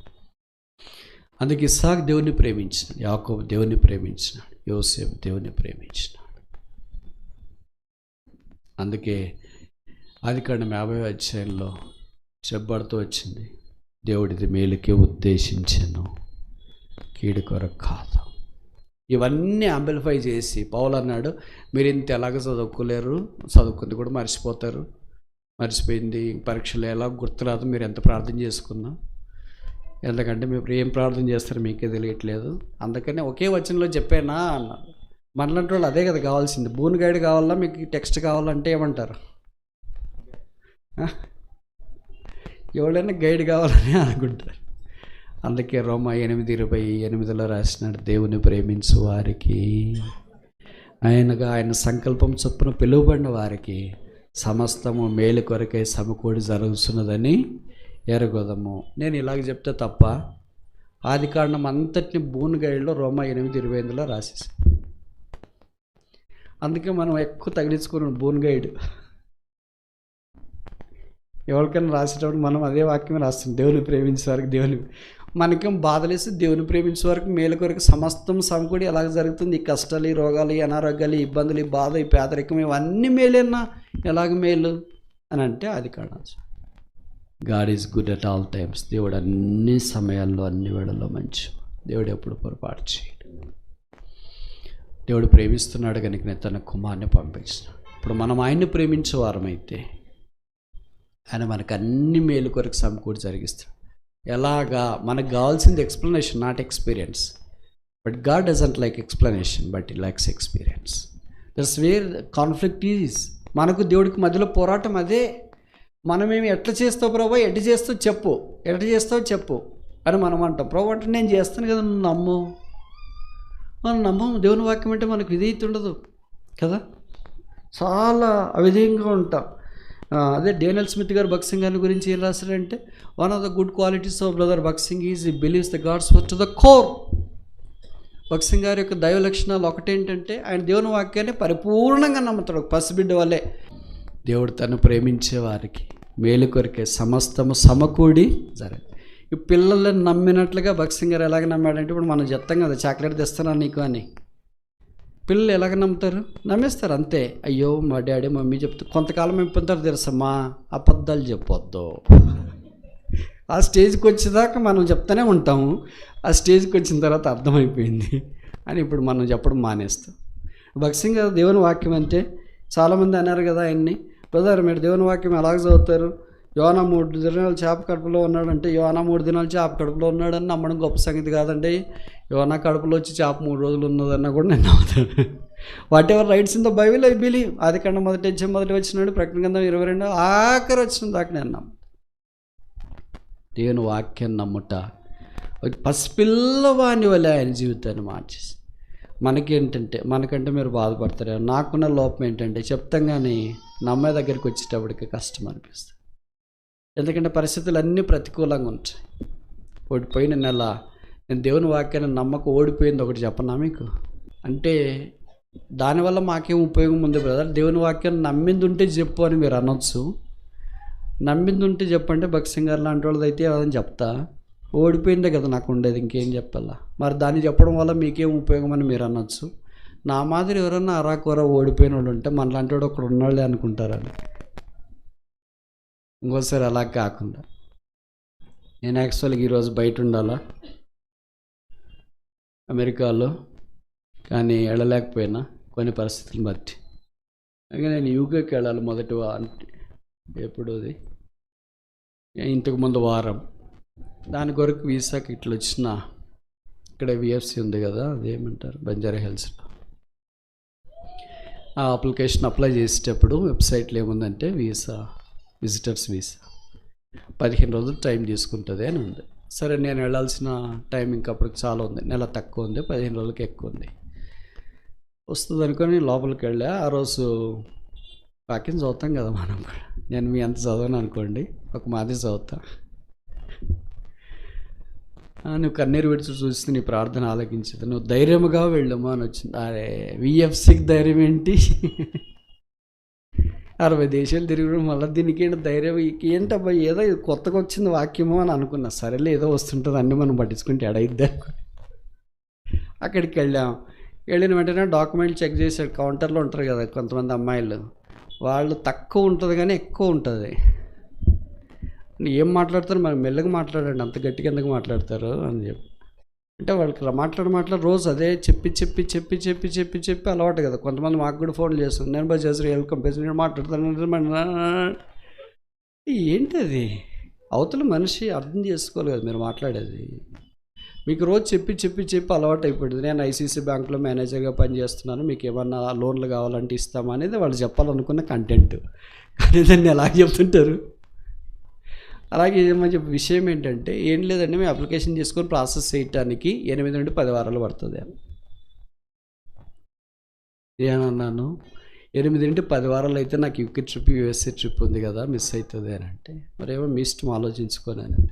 అందుకే ఇస్సాకు దేవుని ప్రేమించినాడు, యాకోబు దేవుని ప్రేమించినాడు, యోసేపు దేవుని ప్రేమించినాడు. అందుకే ఆదికాండం 50వ అధ్యాయంలో చెప్పబడుతూ వచ్చింది, దేవుడిది మేలుకే ఉద్దేశించెను, కీడు కొరకు కాదు. ఇవన్నీ అంబలిఫై చేసి పౌలు అన్నాడు, మీరు ఇంత ఎలాగ చదువుకోలేరు, చదువుకుంది కూడా మర్చిపోతారు, మర్చిపోయింది పరీక్షలు ఎలా గుర్తురాదు, మీరు ఎంత ప్రార్థన చేసుకున్నా, ఎందుకంటే మీరు ఏం ప్రార్థన చేస్తారో మీకే తెలియట్లేదు, అందుకనే ఒకే వచనంలో చెప్పానా అన్నారు. మనలాంటి వాళ్ళు అదే కదా కావాల్సింది. బూన్ గైడ్ కావాలా, మీకు టెక్స్ట్ కావాలంటే ఏమంటారు? ఎవరైనా గైడ్ కావాలని అనుకుంటారు. అందుకే రోమా 8:28లో రాసినాడు, దేవుని ప్రేమించు వారికి ఆయన సంకల్పం చొప్పున పిలువబడిన వారికి సమస్తము మేలు కొరకై సమకూడి జరుగుతున్నదని ఎరగదము. నేను ఇలాగ చెప్తే తప్ప, ఆదికాండం అంతటిని బూన్ గైడ్లో రోమా 8:28లో రాసేసి, అందుకే మనం ఎక్కువ తగిలించుకున్నాం బూన్ గైడ్. ఎవరికైనా రాసేటప్పుడు మనం అదే వాక్యం రాస్తాం, దేవుని ప్రేమించే వారికి దేవుని. మనకేం బాధలేసి దేవుని ప్రేమించే వరకు మేలు కొరకు సమస్తం సమకూడి ఎలాగ జరుగుతుంది. ఈ కష్టాలు, ఈ రోగాలు, ఈ అనారోగ్యాలు, ఈ ఇబ్బందులు, ఈ బాధ, ఈ పేదరికం, ఇవన్నీ మేలేనా? ఎలాగ మేలు అని అంటే అది కాదు. God is good at all times. దేవుడు అన్ని సమయాల్లో అన్ని వేళల్లో మంచి. దేవుడు ఎప్పుడు పొరపాటు చేయడు. దేవుడు ప్రేమిస్తున్నాడు కనుక తన కుమారుని పంపించినాడు. ఇప్పుడు మనం ఆయన్ని ప్రేమించే వారమైతే ఆయన మనకు అన్ని మేలు కొరకు సమకూడి జరిగిస్తాడు. ఎలాగా? మనకు కావాల్సింది explanation, not experience. But God doesn't like explanation, but he likes experience. That's where conflict is. మనకు దేవుడికి మధ్యలో పోరాటం అదే. మనమేమి ఎట్లా చేస్తావు ప్రభు, ఎట్లా చేస్తావు చెప్పు, ఎట్లా చేస్తావు చెప్పు అని మనం అంటాం. ప్రభు అంటే నేను చేస్తాను కదా, నువ్వు నమ్ము. మనం నమ్మము. దేవుని వాక్యం అంటే మనకు విధేయత ఉండదు కదా, చాలా అవిధేయంగా ఉంటాం. అదే డేనియల్ స్మిత్ గారు భగత్ సింగ్ గారి గురించి ఏం రాశారంటే, one of the good qualities of brother Bhagat Singh is he believes the God's word to the core. Bhagat Singh గారి యొక్క దైవ లక్షణాలు ఒకటేంటంటే ఆయన దేవుని వాక్యాన్ని పరిపూర్ణంగా నమ్ముతాడు. పసిబిడ్డ వల్లే. దేవుడు తను ప్రేమించే వారికి మేలు కొరికే సమస్తము సమకూడి జరగదు. ఈ పిల్లలను నమ్మినట్లుగా భగత్ సింగ్ గారు ఎలాగ నమ్మాడంటే, ఇప్పుడు మనం చెప్తాం కదా చాక్లెట్ తెస్తానా నీకు అని, పిల్లలు ఎలాగ నమ్ముతారు? నమ్మేస్తారు అంతే. అయ్యో మా డాడీ మమ్మీ చెప్తారు. కొంతకాలం అయిపోతారు తెలుసమ్మా, అబద్ధాలు చెప్పొద్దు, ఆ స్టేజ్కి వచ్చేదాకా మనం చెప్తానే ఉంటాము, ఆ స్టేజ్కి వచ్చిన తర్వాత అర్థమైపోయింది అని ఇప్పుడు మనం చెప్పడం మానేస్తాం. భక్సింగ్ దేవుని వాక్యం అంటే చాలామంది అన్నారు కదా ఆయన్ని, బ్రదర్ మీరు దేవుని వాక్యం ఎలాగ చదువుతారు, యోనా 3 దినాలు చేప కడుపులో ఉన్నాడంటే యోనా 3 దినాలు చేప కడుపులో ఉన్నాడని నమ్మడం గొప్ప సంగతి కాదండి. యోనా కడుపులో వచ్చి చేప 3 రోజులు ఉన్నదన్నా కూడా నేను నమ్ముతాను. What ever rights in the Bible I believe. ఆదికాండం 1 అధ్యాయం 1 వచ్చినాడు, ప్రకటన గ్రంథం 22 ఆఖరి వచ్చిన దాకా నేను నమ్ము. దేవుని వాక్యం నమ్ముట పసిపిల్లవాని వల్ల ఆయన జీవితాన్ని మార్చేసి మనకంటే మీరు బాధపడతారు. నాకున్న లోపం ఏంటంటే చెప్తాం కానీ నమ్మే దగ్గరికి వచ్చేటప్పటికి కష్టం అనిపిస్తుంది. ఎందుకంటే పరిస్థితులు అన్నీ ప్రతికూలంగా ఉంటాయి. ఓడిపోయిన నెల నేను దేవుని వాక్యాన్ని నమ్మక ఓడిపోయింది ఒకటి చెప్పనా మీకు? అంటే దానివల్ల మాకేం ఉపయోగం ఉంది బ్రదర్? దేవుని వాక్యాన్ని నమ్మింది ఉంటే చెప్పు అని మీరు అనొచ్చు. నమ్మింది ఉంటే చెప్పంటే భక్సింగ్ గారు లాంటి వాళ్ళది అయితే అదని చెప్తా. ఓడిపోయిందే కదా నాకు ఉండేది, ఇంకేం చెప్పాలా? మరి దాన్ని చెప్పడం వల్ల మీకేం ఉపయోగం అని మీరు అనొచ్చు. నా మాదిరి ఎవరన్నా అరాకొర ఓడిపోయిన వాళ్ళు ఉంటే మనలాంటి వాడు ఒకడు ఉన్నాళ్ళే అనుకుంటారని. ఇంకోసారి అలా కాకుండా నేను యాక్చువల్గా ఈరోజు బయట ఉండాలా అమెరికాలో, కానీ వెళ్ళలేకపోయినా కొన్ని పరిస్థితులు బట్టి. అలాగే నేను యూకేకి వెళ్ళాలి మొదటి ఎప్పుడు అది ఇంతకు ముందు వారం. దాని కొరకు వీసాకి ఇట్లా వచ్చిన ఇక్కడ విఎఫ్సి ఉంది కదా, అదేమంటారు బంజారా హిల్స్లో. ఆ అప్లికేషన్ అప్లై చేసేటప్పుడు వెబ్సైట్లో ఏముందంటే వీసా, విజిటర్స్ వీసా 15 రోజులు టైం తీసుకుంటుంది అని ఉంది. సరే నేను వెళ్ళాల్సిన టైం ఇంకా అప్పటికి చాలా ఉంది, నెల తక్కువ ఉంది, 15 రోజులకి ఎక్కువ ఉంది. వస్తుంది అనుకొని లోపలికి వెళ్ళా. ఆ రోజు వాక్యం చదువుతాం కదా మనం కూడా. నేను మీ అంత చదవను అనుకోండి, ఒక మాది చదువుతా. నువ్వు కన్నీరు విడిచి చూస్తే నీ ప్రార్థన ఆలకించదు, నువ్వు ధైర్యముగా వెళ్ళము అని వచ్చింది. అరే విఎఫ్సికి ధైర్యం ఏంటి? 60 దేశాలు తిరిగి మళ్ళీ దీనికి ఏంటి ధైర్యం? ఏంటబ్బా ఏదో కొత్తగా వచ్చింది వాక్యమో అని అనుకున్నా. సరేలే ఏదో వస్తుంటుంది, అన్నీ మనం పట్టించుకుంటే ఎడైద్దా. అక్కడికి వెళ్ళిన వెంటనే డాక్యుమెంట్లు చెక్ చేశాడు. కౌంటర్లో ఉంటారు కదా కొంతమంది అమ్మాయిలు, వాళ్ళు తక్కువ ఉంటుంది కానీ ఎక్కువ ఉంటుంది. ఏం మాట్లాడతారు మరి, మెల్లగా మాట్లాడండి, అంత గట్టిగా ఎందుకు మాట్లాడతారు అని చెప్పి. అంటే వాళ్ళకి మాట్లాడి రోజు అదే చెప్పి అలవాటు కదా. కొంతమంది మాకు కూడా ఫోన్లు చేస్తారు, నేను బజాజ్ రియల్ కంపెనీ మాట్లాడతాను. ఏంటి అది? అవతల మనిషి అర్థం చేసుకోవాలి కదా మీరు మాట్లాడేది. మీకు రోజు చెప్పి అలవాటు అయిపోయింది. నేను ఐసీసీ బ్యాంకులో మేనేజర్గా పనిచేస్తున్నాను, మీకు ఏమన్నా లోన్లు కావాలంటే ఇస్తామా అనేది వాళ్ళు చెప్పాలనుకున్న కంటెంట్. కానీ దాన్ని ఎలా చెప్తుంటారు? అలాగే మంచి విషయం ఏంటంటే ఏం లేదండి, మేము అప్లికేషన్ చేసుకొని ప్రాసెస్ చేయడానికి 8 నుండి 10 వారాలు పడుతుంది అని. నేనన్నాను 8 నుండి 10 వారాలు అయితే నాకు యూకే ట్రిప్, యూఎస్ఏ ట్రిప్ ఉంది కదా, మిస్ అవుతుంది అని అంటే, మరేమో మీ ఇష్టం ఆలోచించుకోనండి.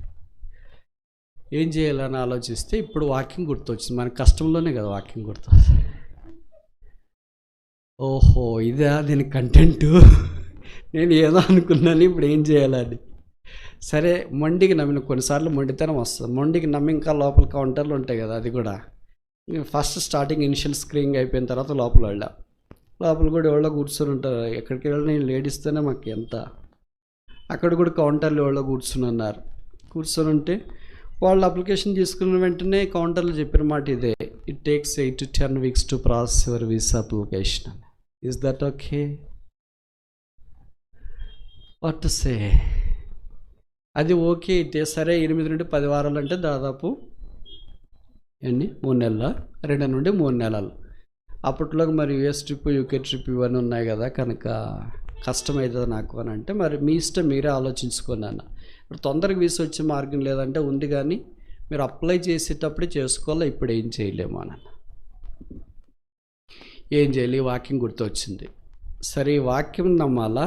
ఏం చేయాలని ఆలోచిస్తే ఇప్పుడు వాకింగ్ గుర్తొచ్చింది. మన కష్టంలోనే కదా వాకింగ్ గుర్తొస్తుంది. ఓహో ఇదా దీని కంటెంటు, నేను ఏదో అనుకున్నాను ఇప్పుడు ఏం చేయాలని. సరే మొండికి నమ్మిన, కొన్నిసార్లు మొండితనం వస్తుంది. మొండికి నమ్మి ఇంకా లోపల కౌంటర్లు ఉంటాయి కదా, అది కూడా ఫస్ట్ స్టార్టింగ్ ఇనిషియల్ స్క్రీనింగ్ అయిపోయిన తర్వాత లోపల కూడా ఎవరో కూర్చొని ఉంటారు. ఎక్కడికి వెళ్ళినా నేను లేడీస్తోనే మాకు ఎంత. అక్కడ కూడా కౌంటర్లు ఎవరో కూర్చొని ఉంటే వాళ్ళు అప్లికేషన్ తీసుకున్న వెంటనే కౌంటర్లో చెప్పిన మాట ఇదే, it takes 8 to 10 weeks to process your visa application. Is that okay? What to say? అది ఓకే అయితే సరే 8 నుండి 10 వారాలు అంటే దాదాపు 3 నెలల 2 నుండి 3 నెలలు. అప్పట్లో మరి యూఎస్ ట్రిప్, యూకే ట్రిప్ ఇవన్నీ ఉన్నాయి కదా, కనుక కష్టమవుతుంది నాకు అని అంటే, మరి మీ ఇష్టం మీరే ఆలోచించుకోండి అన్న. ఇప్పుడు తొందరగా వీసా వచ్చే మార్గం లేదంటే ఉంది, కానీ మీరు అప్లై చేసేటప్పుడే చేసుకోవాలి, ఇప్పుడు ఏం చేయలేము అని. ఏం చేయాలి? వాక్యం గుర్తొచ్చింది. సరే ఈ వాక్యం నమ్మాలా,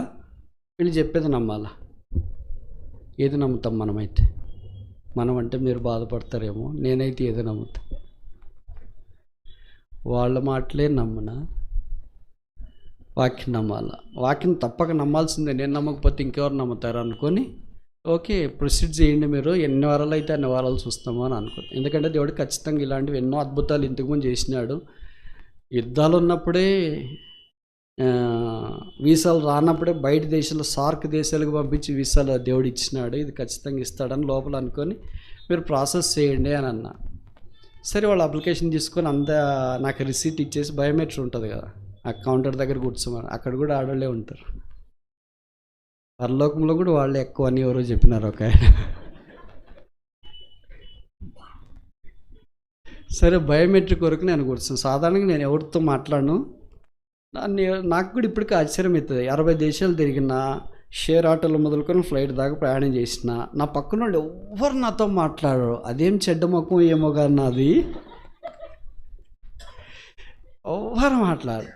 వీళ్ళు చెప్పేది నమ్మాలా? ఏది నమ్ముతాం మనమైతే? మనం అంటే మీరు బాధపడతారేమో, నేనైతే ఏది నమ్ముతా? వాళ్ళ మాటలే నమ్మనా, వాక్యం నమ్మాలా? వాక్యం తప్పక నమ్మాల్సిందే, నేను నమ్మకపోతే ఇంకెవరు నమ్ముతారు అనుకొని ఓకే ప్రొసీడ్ చేయండి, మీరు ఎన్ని వారాలు అయితే అన్ని వారాలు చూస్తామో అని అనుకోండి. ఎందుకంటే దేవుడు ఖచ్చితంగా ఇలాంటివి ఎన్నో అద్భుతాలు ఇంతకుముందు చేసినాడు. యుద్ధాలు ఉన్నప్పుడే వీసాలు రానప్పుడే బయట దేశాలు సార్క్ దేశాలకు పంపించి వీసాలు దేవుడు ఇచ్చినాడు, ఇది ఖచ్చితంగా ఇస్తాడని లోపల అనుకొని మీరు ప్రాసెస్ చేయండి అని అన్నా. సరే వాళ్ళు అప్లికేషన్ తీసుకొని నాకు రిసీట్ ఇచ్చేసి బయోమెట్రిక్ ఉంటుంది కదా, ఆ కౌంటర్ దగ్గర కూర్చోమని. అక్కడ కూడా ఆడవాళ్ళే ఉంటారు. పరలోకంలో కూడా వాళ్ళే ఎక్కువ అని ఎవరో చెప్పినారు ఒక ఆయన. సరే బయోమెట్రిక్ వరకు నేను కూర్చున్నాను. సాధారణంగా నేను ఎవరితో మాట్లాడను. నాకు కూడా ఇప్పటికీ ఆశ్చర్యం అవుతుంది. 60 దేశాలు తిరిగిన, షేర్ ఆటోలు మొదలుకొని ఫ్లైట్ దాకా ప్రయాణం చేసిన, నా పక్కన వాళ్ళు ఎవ్వరు నాతో మాట్లాడరు. అదేం చెడ్డ మొక్కం ఏమో కానీ నాది, ఎవ్వరు మాట్లాడరు.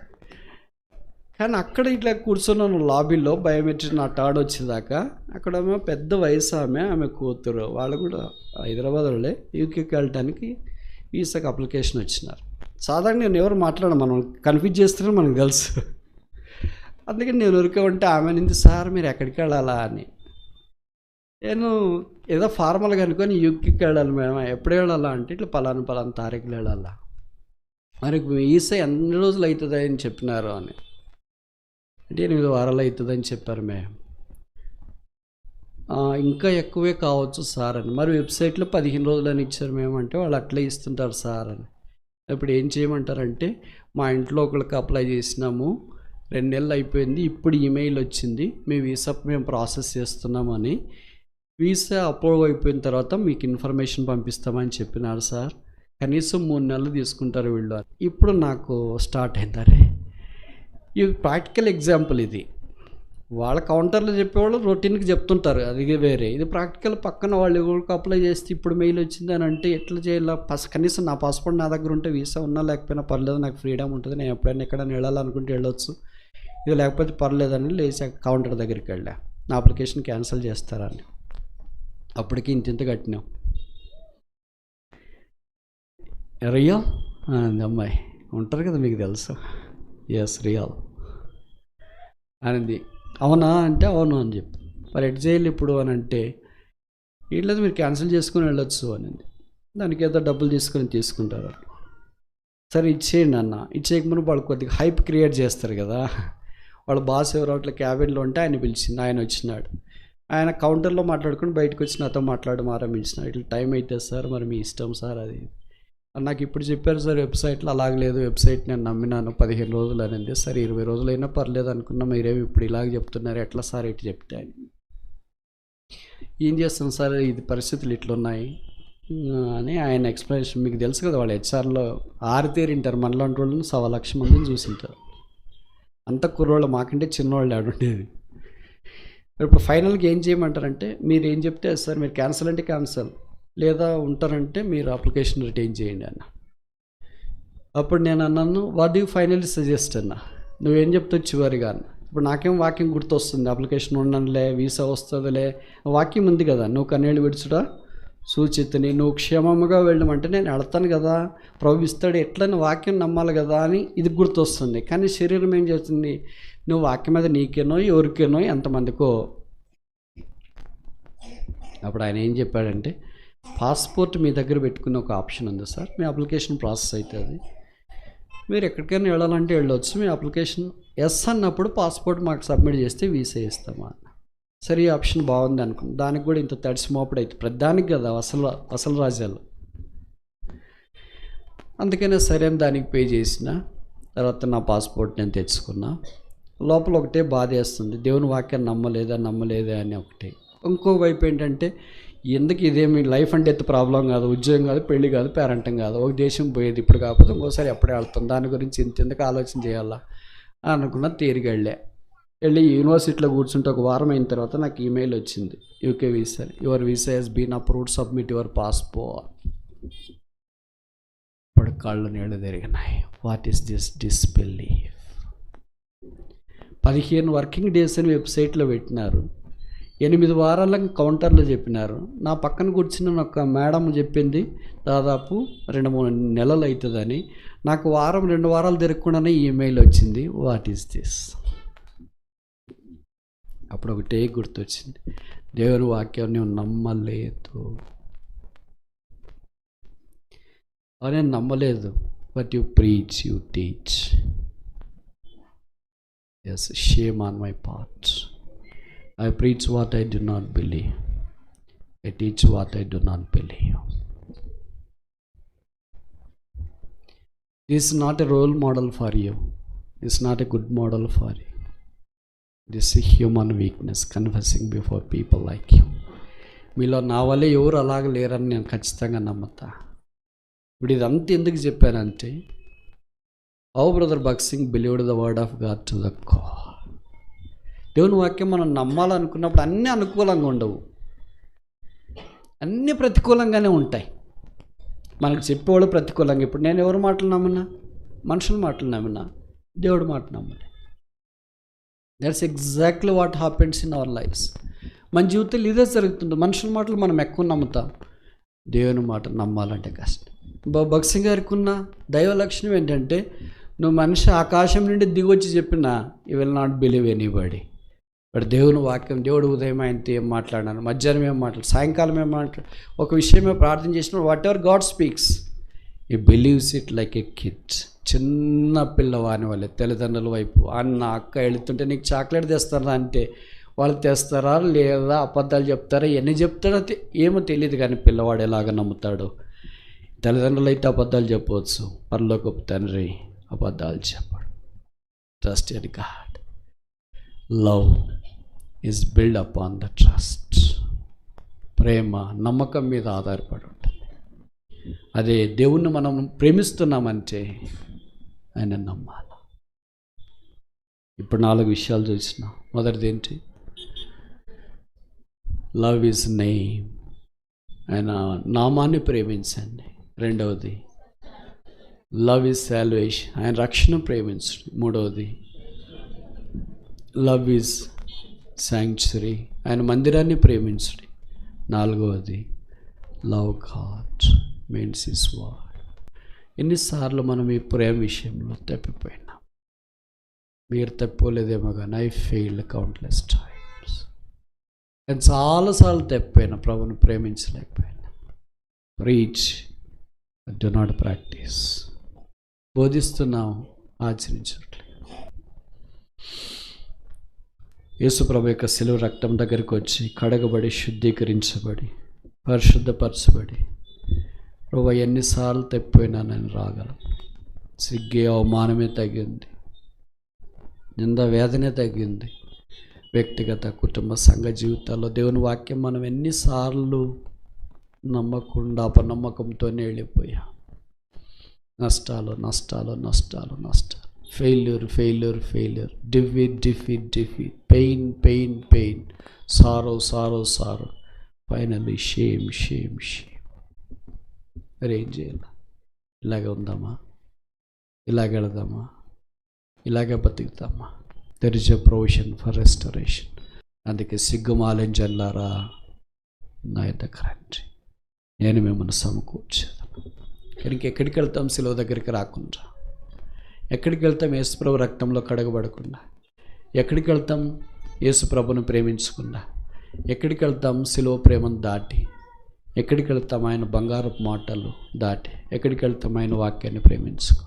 కానీ అక్కడ ఇట్లా కూర్చున్నాను లాబీలో, బయోమెట్రిక్ నా టాడ్ వచ్చేదాకా. అక్కడ పెద్ద వయసు ఆమె కూతురు, వాళ్ళు కూడా హైదరాబాద్ వాళ్ళే, యూకేకి వెళ్ళటానికి వీసాకి అప్లికేషన్ వచ్చినారు. సాధారణంగా నేను ఎవరు మాట్లాడను, మనం కన్ఫ్యూజ్ చేస్తున్నాను మనకు తెలుసు. అందుకని నేను ఊరికే ఉంటే ఆమె నుంచి, సార్ మీరు ఎక్కడికి వెళ్ళాలా అని. నేను ఏదో ఫార్మల్గా అనుకొని యూకేకి వెళ్ళాలి మేడం, ఎప్పుడు వెళ్ళాలా అంటే ఇట్లా పలానా తారీఖులు వెళ్ళాలా. మరి వీసా ఎన్ని రోజులు అవుతుంది అని చెప్పినారు అని అంటే 8 వారాలు అవుతుందని చెప్పారు మేడం. ఇంకా ఎక్కువే కావచ్చు సార్ అని. మరి వెబ్సైట్లో 15 రోజులు అని ఇచ్చారు మేము అంటే, వాళ్ళు అట్లే ఇస్తుంటారు సార్ అని. ఇప్పుడు ఏం చేయమంటారంటే, మా ఇంట్లో ఒకరికి అప్లై చేసినాము, 2 నెలలు అయిపోయింది, ఇప్పుడు ఈమెయిల్ వచ్చింది, మీ వీసా మేము ప్రాసెస్ చేస్తున్నామని. వీసా అప్రూవ్ అయిపోయిన తర్వాత మీకు ఇన్ఫర్మేషన్ పంపిస్తామని చెప్పినారు సార్, కనీసం 3 నెలలు తీసుకుంటారు వీళ్ళు. ఇప్పుడు నాకు స్టార్ట్ అయిందరే, ఇది ప్రాక్టికల్ ఎగ్జాంపుల్. ఇది వాళ్ళ కౌంటర్లో చెప్పేవాళ్ళు రొటీన్కి చెప్తుంటారు, అది వేరే. ఇది ప్రాక్టికల్ పక్కన వాళ్ళు ఎవరికి అప్లై చేస్తే ఇప్పుడు మెయిల్ వచ్చింది అని అంటే ఎట్లా చేయాలి. కనీసం నా పాస్పోర్ట్ నా దగ్గర ఉంటే వీసా ఉన్నా లేకపోయినా పర్లేదు, నాకు ఫ్రీడమ్ ఉంటుంది, నేను ఎప్పుడైనా ఎక్కడైనా వెళ్ళాలనుకుంటే వెళ్ళొచ్చు. ఇది లేకపోతే పర్లేదని లేచి కౌంటర్ దగ్గరికి వెళ్ళా, నా అప్లికేషన్ క్యాన్సిల్ చేస్తారని. అప్పటికి ఇంత కట్టినాం. రియల్ అమ్మాయి ఉంటారు కదా మీకు తెలుసు, ఎస్ రియల్ అనింది. అవునా అంటే అవును అని చెప్పి, మరి ఎట్ చేయాలి ఇప్పుడు అని అంటే, వీళ్ళది మీరు క్యాన్సిల్ చేసుకుని వెళ్ళొచ్చు అనింది. దానికి ఏదో డబ్బులు తీసుకుంటారు. సరే ఇచ్చేయండి అన్న. ఇచ్చేయకముందు వాళ్ళు కొద్దిగా హైప్ క్రియేట్ చేస్తారు కదా. వాళ్ళ బాస్ ఎవరో అట్లా క్యాబిన్లో ఉంటే ఆయన పిలిచింది, ఆయన వచ్చినాడు. ఆయన కౌంటర్లో మాట్లాడుకుని బయటకు వచ్చి నాతో మాట్లాడడం ఆరంభించినాడు. ఇట్లా టైం అయితే సార్, మరి మీ ఇష్టం సార్ అది. నాకు ఇప్పుడు చెప్పారు సార్ వెబ్సైట్లో, అలాగలేదు వెబ్సైట్ నేను నమ్మినాను 15 రోజులు అనేది. సరే 20 రోజులైనా పర్లేదు అనుకున్నా, మీరేమి ఇప్పుడు ఇలాగ చెప్తున్నారు, ఎట్లా సార్ ఇటు చెప్తే ఏం చేస్తాం సార్, ఇది పరిస్థితులు ఇట్లున్నాయి అని ఆయన ఎక్స్ప్లెనేషన్. మీకు తెలుసు కదా, వాళ్ళు హెచ్ఆర్లో ఆరితేరింటారు, మనలాంటి వాళ్ళని 1,00,000 మందిని చూసింటారు. అంత కుర్రోళ్ళు, మాకంటే చిన్నవాళ్ళు ఆడుండేది. ఇప్పుడు ఫైనల్గా ఏం చేయమంటారంటే, మీరు ఏం చెప్తే సార్, మీరు క్యాన్సిల్ అంటే క్యాన్సిల్, లేదా ఉంటారంటే మీరు అప్లికేషన్ రిటైన్ చేయండి అన్న. అప్పుడు నేను అన్నాను, వాట్ యూ ఫైనల్లీ సజెస్ట్ అన్న, నువ్వేం చెప్తావు చివరిగా అన్న. ఇప్పుడు నాకేం వాక్యం గుర్తొస్తుంది, అప్లికేషన్ ఉండనులే, వీసా వస్తుందిలే, వాక్యం ఉంది కదా, నువ్వు కన్నీళ్ళు విడుచుట సూచితని, నువ్వు క్షేమముగా వెళ్ళమంటే నేను వెళ్తాను కదా, ప్రభు ఇస్తాడు, ఎట్లని వాక్యం నమ్మాలి కదా అని ఇది గుర్తొస్తుంది. కానీ శరీరం ఏం చేస్తుంది, నువ్వు వాక్యం మీద నీకేనో ఎవరికేనో ఎంతమందికో. అప్పుడు ఆయన ఏం చెప్పాడంటే, పాస్పోర్ట్ మీ దగ్గర పెట్టుకునే ఒక ఆప్షన్ ఉంది సార్, మీ అప్లికేషన్ ప్రాసెస్ అవుతుంది, మీరు ఎక్కడికైనా వెళ్ళాలంటే వెళ్ళవచ్చు, మీ అప్లికేషన్ ఎస్ అన్నప్పుడు పాస్పోర్ట్ మాకు సబ్మిట్ చేస్తే వీసా ఇస్తామా అన్న. సరే ఈ ఆప్షన్ బాగుంది అనుకున్నాను. దానికి కూడా ఇంత తడిసిమోపడు అయితే ప్రధానికి కదా అసలు రాజ్యాలు. అందుకనే సరే అని దానికి పే చేసిన తర్వాత నా పాస్పోర్ట్ నేను తెచ్చుకున్నా. లోపల ఒకటే బాధ వేస్తుంది, దేవుని వాక్యాన్ని నమ్మలేదా అని ఒకటి. ఇంకో వైపు ఏంటంటే, ఎందుకు ఇదేమి లైఫ్ అండ్ డెత్ ప్రాబ్లం కాదు, ఉద్యోగం కాదు, పెళ్లి కాదు, పేరెంటింగ్ కాదు, ఒక దేశం పోయేది ఇప్పుడు కాకపోతే ఇంకోసారి ఎప్పుడే వెళ్తాం, దాని గురించి ఇంతెందుకు ఆలోచన చేయాలా అనుకున్న. తీరిగి వెళ్ళి యూనివర్సిటీలో కూర్చుంటే ఒక వారం అయిన తర్వాత నాకు ఈమెయిల్ వచ్చింది, UK visa, your visa has been approved, submit your passport. ఇప్పుడు కాళ్ళు నీళ్ళు తిరిగినాయి. What is this disbelief? 15 working days అని వెబ్సైట్లో పెట్టినారు, 8 వారాలకు కౌంటర్లో చెప్పినారు. నా పక్కన కూర్చున్న ఒక మేడం చెప్పింది దాదాపు 2-3 నెలలు అవుతుందని. నాకు 1-2 వారాలు తిరగకుండానే ఈమెయిల్ వచ్చింది, వాట్ ఈస్ దిస్? అప్పుడు ఒకటే గుర్తొచ్చింది, దేవుని వాక్యం నువ్వు నమ్మలేదు. నేను నమ్మలేదు, but you preach, you teach. Yes, shame on my part. I preach what I do not believe. I teach what I do not believe. This is not a role model for you. This is not a good model for you. This is human weakness, confessing before people like you. మీలో నా వల్లే ఎవరు అలాగ లేరని నేను ఖచ్చితంగా నమ్ముతా. ఇప్పుడు ఇదంతా ఎందుకు చెప్పానంటే, how brother Bhagat Singh believed the word of God to the core. దేవుని వాక్యం మనం నమ్మాలనుకున్నప్పుడు అన్నీ అనుకూలంగా ఉండవు, అన్నీ ప్రతికూలంగానే ఉంటాయి. మనకు చెప్పేవాళ్ళు ప్రతికూలంగా. ఇప్పుడు నేను ఎవరి మాటలు నమ్మినా? మనుషుల మాటలు నమ్మినా, దేవుడి మాట నమ్మలే. That's exactly what happens in our lifes. మన జీవితంలో ఇదే జరుగుతుంది. మనుషుల మాటలు మనం ఎక్కువ నమ్ముతాం, దేవుని మాట నమ్మాలంటే కష్టం. భగత్ సింగ్ గారికి ఉన్న దైవ లక్షణం ఏంటంటే, నువ్వు మనిషి ఆకాశం నుండి దిగొచ్చి చెప్పినా you will not believe anybody. But దేవుని వాక్యం, దేవుడు ఉదయం ఆయనతో ఏం మాట్లాడాను, మధ్యాహ్నం ఏం మాట్లాడు, సాయంకాలం ఏం మాట్లాడు, ఒక విషయమే ప్రార్థన చేసినప్పుడు వాట్ ఎవర్ గాడ్ స్పీక్స్ ఈ believes it like A kid. చిన్న పిల్లవాని వాళ్ళే తల్లిదండ్రుల వైపు, అన్న అక్క వెళుతుంటే నీకు చాక్లెట్ తెస్తారా అంటే వాళ్ళు తెస్తారా లేదా అబద్ధాలు చెప్తారా, ఎన్ని చెప్తారో ఏమో తెలియదు. కానీ పిల్లవాడు ఎలాగ నమ్ముతాడు. తల్లిదండ్రులు అయితే అబద్ధాలు చెప్పవచ్చు, పరలోకపు తండ్రి అబద్ధాలు చెప్పాడు. Trust in God. Love is build upon the trust. ప్రేమ నమ్మకం మీద ఆధారపడి ఉంటుంది. అదే దేవుణ్ణి మనం ప్రేమిస్తున్నామంటే ఆయన నమ్మాలి. ఇప్పుడు 4 విషయాలు చూసిన. మొదటిది ఏంటి? Love is name. ఆయన నామాన్ని ప్రేమించండి. రెండవది లవ్ ఈజ్ సాల్వేషన్. ఆయన రక్షణ ప్రేమించండి. మూడవది లవ్ ఈజ్ శాంక్చురీ. ఆయన మందిరాన్ని ప్రేమించండి. నాలుగవది love God means his word. ఎన్నిసార్లు మనం ఈ ప్రేమ విషయంలో తప్పిపోయినాం? మీరు తప్పిపోలేదేమో కానీ ఐ ఫెయిల్డ్ కౌంట్లెస్ టైమ్స్. నేను చాలాసార్లు తప్పిపోయినా, ప్రభుని ప్రేమించలేకపోయినా. Preach do not practise. బోధిస్తున్నాం, ఆచరించట్లేదు. యేసు ప్రభు యొక్క శిలువ రక్తం దగ్గరికి వచ్చి కడగబడి, శుద్ధీకరించబడి, పరిశుద్ధపరచబడి, ప్రభు ఎన్నిసార్లు తప్పిపోయినా నేను రాగలను. సిగ్గే అవమానమే తగ్గింది, నింద వేదనే తగ్గింది. వ్యక్తిగత, కుటుంబ, సంఘ జీవితాల్లో దేవుని వాక్యం మనం ఎన్నిసార్లు నమ్మకుండా అపనమ్మకంతోనే వెళ్ళిపోయాం. నష్టాలు నష్టాలు నష్టాలు నష్టాలు, failure failure failure, defeat defeat defeat, pain pain pain, sorrow sorrow sorrow, finally shame shame shame. మరి ఏం చేయాలి? ఇలాగే ఉందామా? ఇలాగే వెళదామా? ఇలాగే బతుకుతామా? There is a provision for restoration. అందుకే సిగ్గుమాలించల్లారా నా యొక్క రండి, నేను మిమ్మల్ని సమకూర్చేదాను. కానీ ఎక్కడికి వెళ్తాం? శిలువ దగ్గరికి రాకుండా. ఎక్కడికి వెళ్తాం? యేసుప్రభు రక్తంలో కడగబడకుండా. ఎక్కడికి వెళ్తాం? యేసుప్రభును ప్రేమించకుండా. ఎక్కడికి వెళ్తాం? శిలువ ప్రేమను దాటి. ఎక్కడికి వెళ్తాం? ఆయన బంగారపు మాటలు దాటి. ఎక్కడికి వెళ్తాం? ఆయన వాక్యాన్ని ప్రేమించుకో.